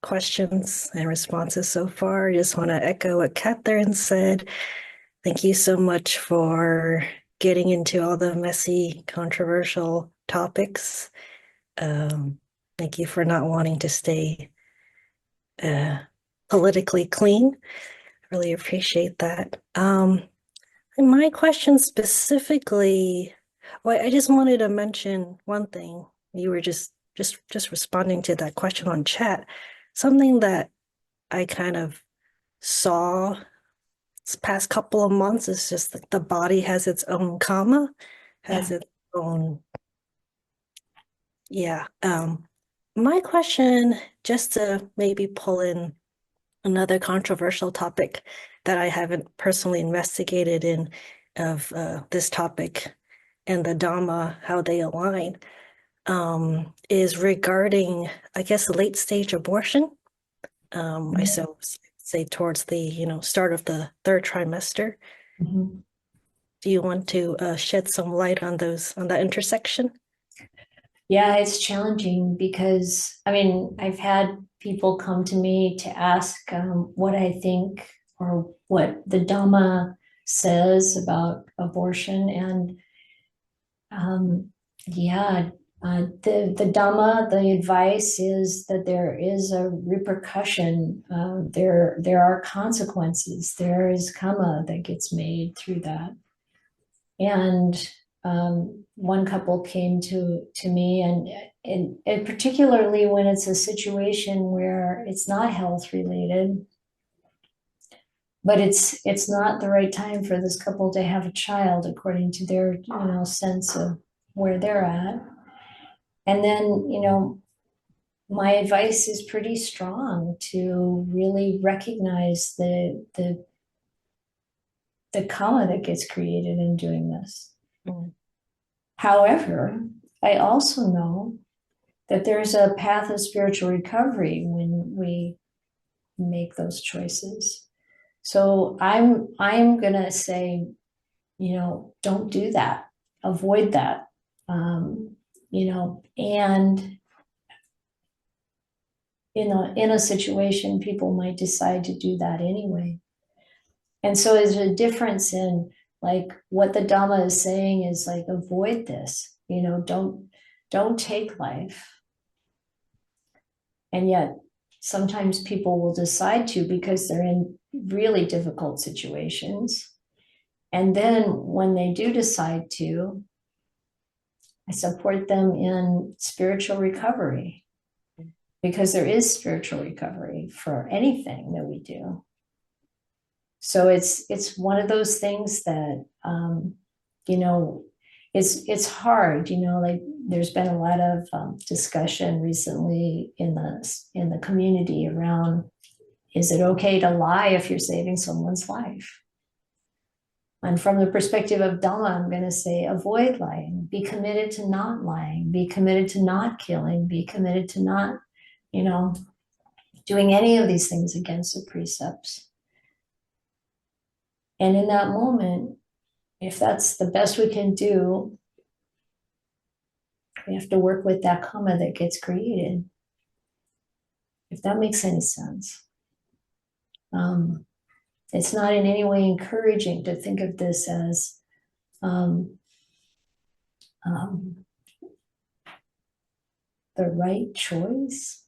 questions and responses so far. I just want to echo what Catherine said. Thank you so much for getting into all the messy, controversial topics. Thank you for not wanting to stay politically clean. Really appreciate that. And my question specifically, well, I just wanted to mention one thing. You were just responding to that question on chat. Something that I kind of saw this past couple of months is just like the body has its own karma, has its own, yeah. My question, just to maybe pull in another controversial topic that I haven't personally investigated in of this topic and the Dhamma, how they align, is regarding, I guess, late stage abortion. I so say towards the start of the third trimester. Mhm. Do you want to shed some light on that intersection? Yeah, it's challenging because, I mean, I've had people come to me to ask what I think or what the Dhamma says about abortion. And yeah, the Dhamma, the advice is that there is a repercussion. There are consequences. There is karma that gets made through that. And one couple came to me, and particularly when it's a situation where it's not health related, but it's not the right time for this couple to have a child according to their sense of where they're at. And then my advice is pretty strong to really recognize the karma that gets created in doing this. Mm. However, I also know that there's a path of spiritual recovery when we make those choices. So I'm gonna say, don't do that, avoid that, and in a situation, people might decide to do that anyway. And so there's a difference in like what the Dhamma is saying is like, avoid this, don't take life. And yet sometimes people will decide to because they're in really difficult situations. And then when they do decide to, I support them in spiritual recovery, because there is spiritual recovery for anything that we do. So it's one of those things that it's hard, like there's been a lot of discussion recently in the community around, is it okay to lie if you're saving someone's life? And from the perspective of Dhamma, I'm going to say avoid lying, be committed to not lying, be committed to not killing, be committed to not, doing any of these things against the precepts. And in that moment, if that's the best we can do, we have to work with that karma that gets created. If that makes any sense. It's not in any way encouraging to think of this as the right choice.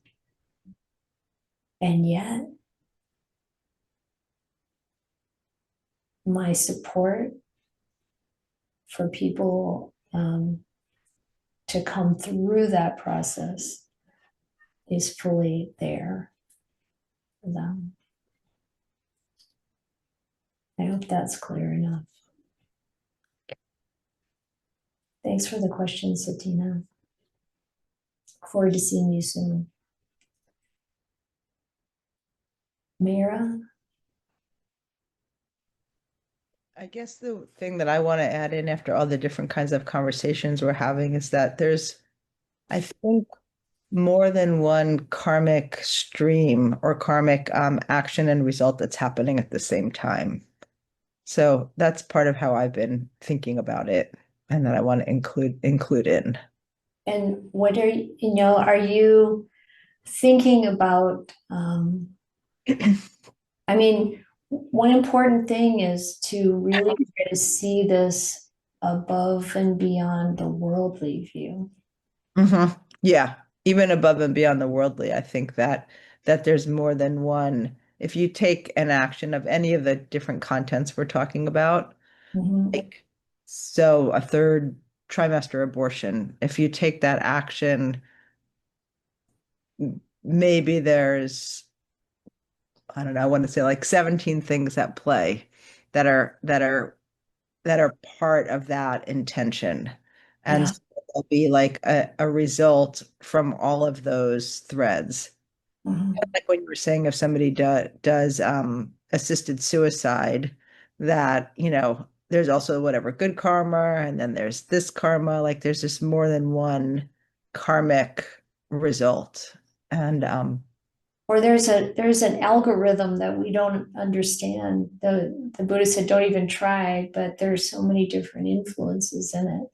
And yet, my support for people to come through that process is fully there for them. I hope that's clear enough. Thanks for the question, Satina. Look forward to seeing you soon. Mira? I guess the thing that I want to add in after all the different kinds of conversations we're having is that there's, I think, more than one karmic stream or karmic action and result that's happening at the same time. So that's part of how I've been thinking about it, and that I want to include in. And what are are you thinking about, I mean, one important thing is to really try to see this above and beyond the worldly view. Yeah, even above and beyond the worldly, I think that there's more than one. If you take an action of any of the different contents we're talking about, like, so a third trimester abortion, if you take that action, maybe there's, I don't know, I want to say like 17 things at play that are part of that intention. And Yeah. so it'll be like a result from all of those threads. Like when you were saying, if somebody does assisted suicide, that, there's also whatever good karma, and then there's this karma, like there's just more than one karmic result. And Or there's an algorithm that we don't understand. The Buddha said, don't even try, but there's so many different influences in it.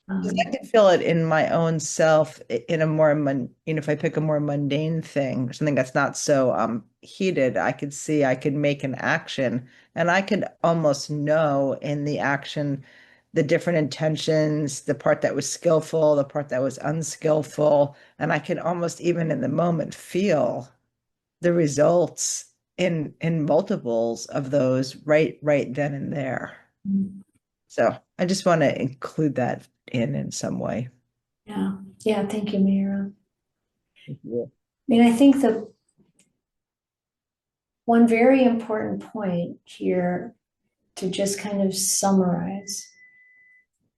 I can feel it in my own self in a more, if I pick a more mundane thing, something that's not so heated, I could make an action, and I could almost know in the action the different intentions, the part that was skillful, the part that was unskillful, and I can almost even in the moment feel the results in multiples of those right then and there. So I just want to include that in some way. Yeah, thank you, Mira. Yeah. I mean, I think the one very important point here to just kind of summarize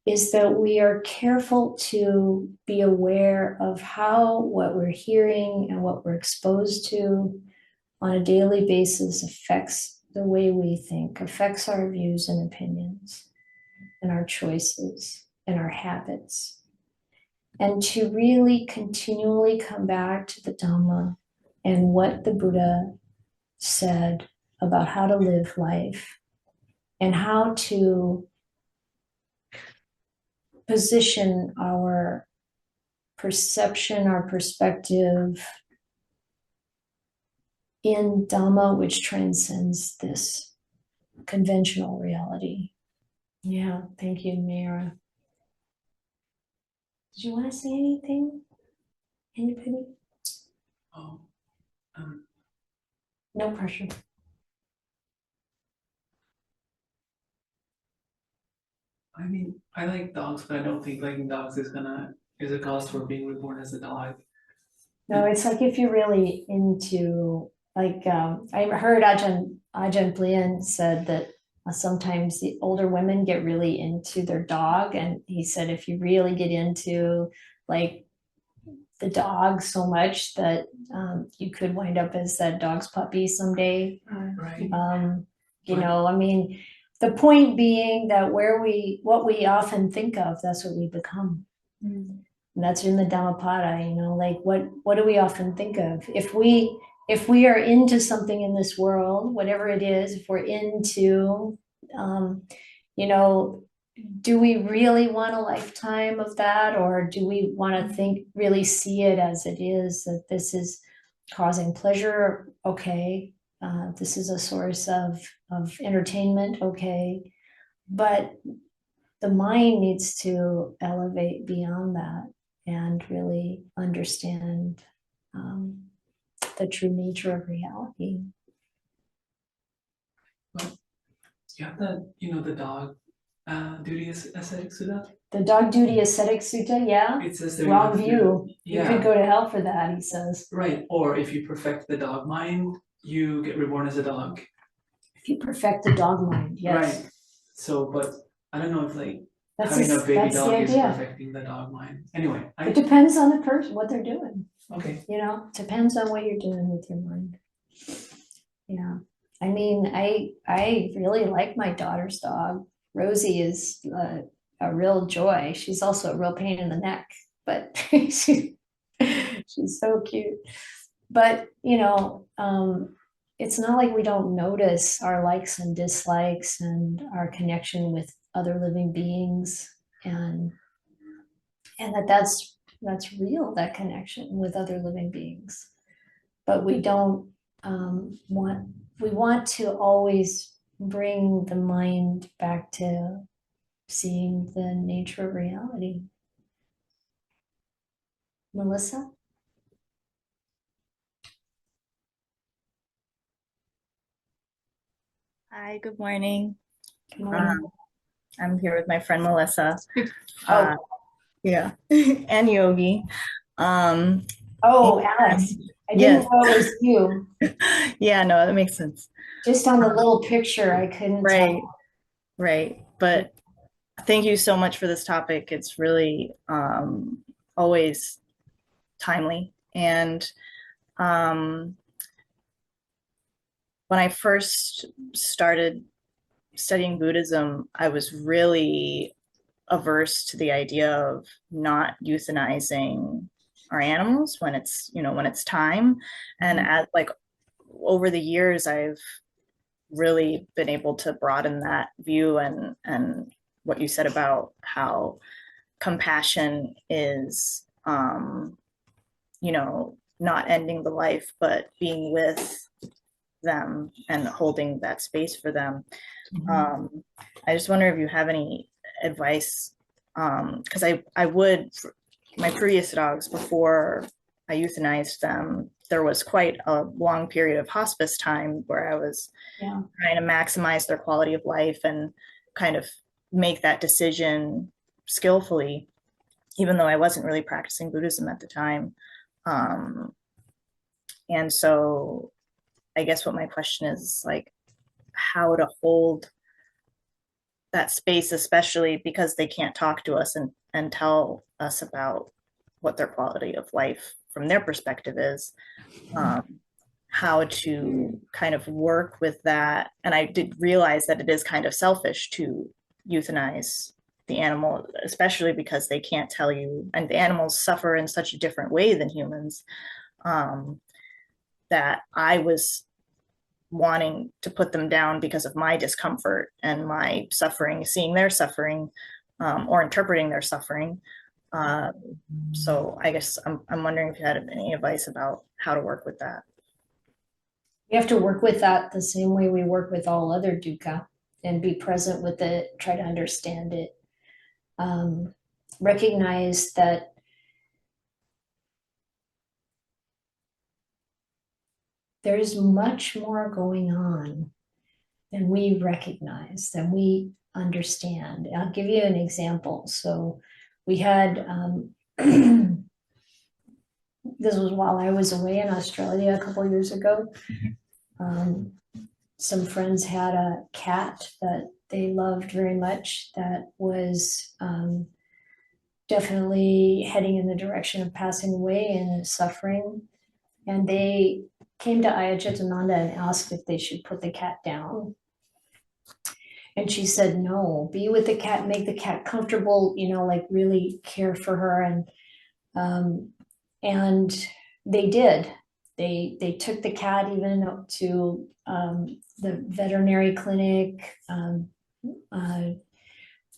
is that we are careful to be aware of how what we're hearing and what we're exposed to on a daily basis affects the way we think, affects our views and opinions and our choices and our habits. And to really continually come back to the Dhamma and what the Buddha said about how to live life and how to position our perception, our perspective in Dhamma, which transcends this conventional reality. Yeah, thank you, Mira. Did you want to say anything? Anybody? Oh, No pressure. I mean, I like dogs, but I don't think liking dogs is a cause for being reborn as a dog. No, it's like if you're really into, like, I heard Ajahn Blian said that sometimes the older women get really into their dog, and he said if you really get into like the dog so much that you could wind up as that dog's puppy someday. Right. I mean, the point being that what we often think of, that's what we become. And that's in the Dhammapada, like what do we often think of? If we are into something in this world, whatever it is, if we're into, do we really want a lifetime of that, or do we want to really see it as it is, that this is causing pleasure? Okay, this is a source of entertainment. Okay, but the mind needs to elevate beyond that and really understand the true nature of reality. Well, you have the dog duty ascetic sutta. The dog duty ascetic sutta, yeah. It says there wrong view. You yeah. could go to hell for that, he says. Right, or if you perfect the dog mind, you get reborn as a dog. If you perfect the dog mind, yes. Right. So, but I don't know if That's having a baby that's the dog is idea. perfecting the dog mind. Anyway, It depends on the person, what they're doing. Okay. Depends on what you're doing with your mind. Yeah. I mean, I really like my daughter's dog. Rosie is a real joy. She's also a real pain in the neck, but she's so cute. But it's not like we don't notice our likes and dislikes and our connection with other living beings, and that's real, that connection with other living beings. But we don't we want to always bring the mind back to seeing the nature of reality. Melissa? Hi, good morning. Good morning. I'm here with my friend Melissa. Oh. Yeah, and Yogi. Oh, Alex, I didn't yes. know it was you. Yeah, no, that makes sense. Just on the little picture, I couldn't Right, tell. right. But thank you so much for this topic. It's really always timely. And when I first started studying Buddhism, I was really averse to the idea of not euthanizing our animals when it's, when it's time. And as like over the years, I've really been able to broaden that view, and what you said about how compassion is not ending the life, but being with them and holding that space for them. I just wonder if you have any advice, because I would, my previous dogs, before I euthanized them, there was quite a long period of hospice time where I was trying to maximize their quality of life and kind of make that decision skillfully, even though I wasn't really practicing Buddhism at the time. And so I guess what my question is, like, how to hold that space, especially because they can't talk to us and tell us about what their quality of life from their perspective is, how to kind of work with that. And I did realize that it is kind of selfish to euthanize the animal, especially because they can't tell you, and the animals suffer in such a different way than humans, that I was wanting to put them down because of my discomfort and my suffering, seeing their suffering, or interpreting their suffering. So I guess I'm wondering if you had any advice about how to work with that. We have to work with that the same way we work with all other dukkha, and be present with it, try to understand it, recognize that there's much more going on than we recognize, than we understand. I'll give you an example. So we had, this was while I was away in Australia a couple of years ago. Some friends had a cat that they loved very much that was definitely heading in the direction of passing away and suffering. And they came to Ayya and asked if they should put the cat down. And she said, no, be with the cat, make the cat comfortable, like really care for her. And they did. They took the cat even up to the veterinary clinic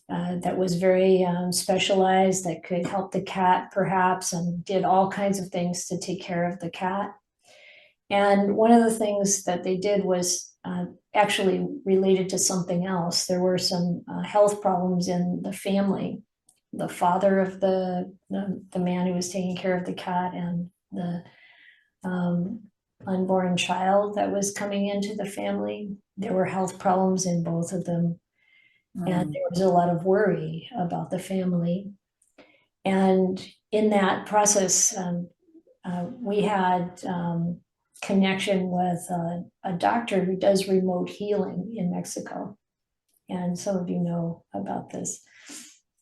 that was very specialized, that could help the cat perhaps, and did all kinds of things to take care of the cat. And one of the things that they did was actually related to something else. There were some health problems in the family. The father of the man who was taking care of the cat, and the unborn child that was coming into the family, there were health problems in both of them. And there was a lot of worry about the family. And in that process, we had connection with a doctor who does remote healing in Mexico. And some of you know about this.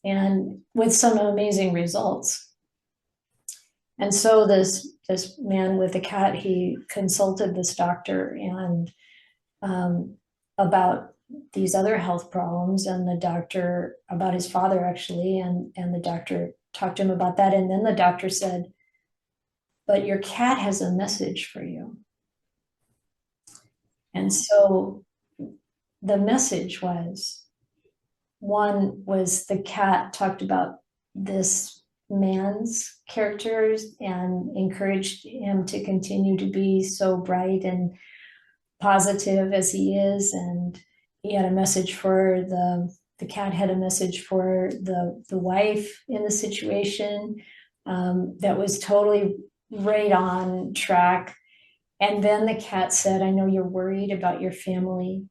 And with some amazing results. And so this man with the cat, he consulted this doctor and about these other health problems, and the doctor, about his father actually, and the doctor talked to him about that. And then the doctor said, but your cat has a message for you. And so the message was, one was the cat talked about this man's characters and encouraged him to continue to be so bright and positive as he is. And he had a message for the cat had a message for the wife in the situation, that was totally right on track. And then the cat said, I know you're worried about your family,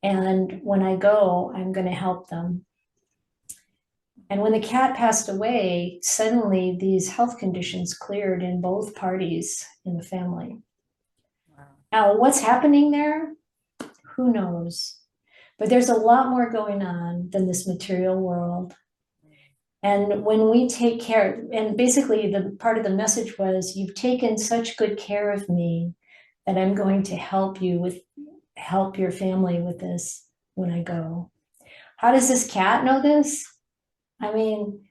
and when I go, I'm going to help them. And when the cat passed away, suddenly these health conditions cleared in both parties in the family. Wow. Now, what's happening there? Who knows? But there's a lot more going on than this material world. And when we take care, and basically the part of the message was, you've taken such good care of me that I'm going to help your family with this when I go. How does this cat know this? I mean,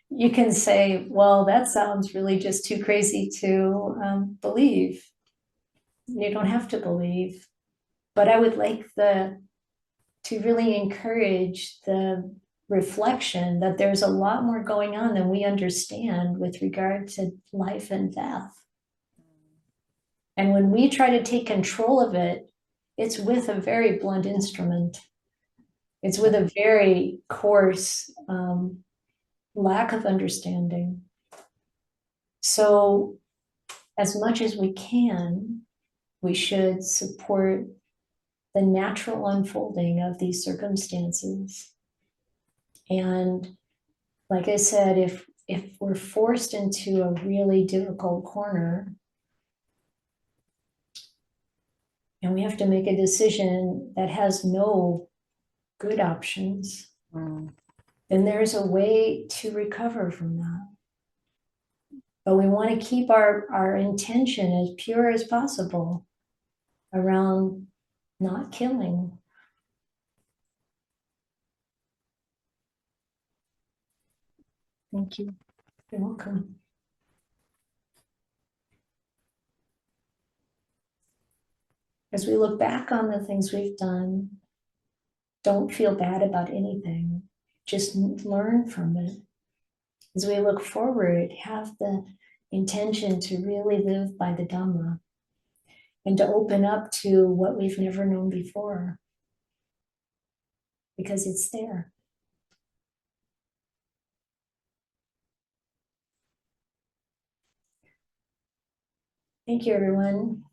you can say, well, that sounds really just too crazy to believe. You don't have to believe, but I would like to really encourage the reflection that there's a lot more going on than we understand with regard to life and death. And when we try to take control of it, it's with a very blunt instrument. It's with a very coarse lack of understanding. So as much as we can, we should support the natural unfolding of these circumstances. And like I said, if we're forced into a really difficult corner and we have to make a decision that has no good options, then there's a way to recover from that. But we want to keep our intention as pure as possible around not killing. Thank you. You're welcome. As we look back on the things we've done, don't feel bad about anything. Just learn from it. As we look forward, have the intention to really live by the Dhamma and to open up to what we've never known before, because it's there. Thank you, everyone.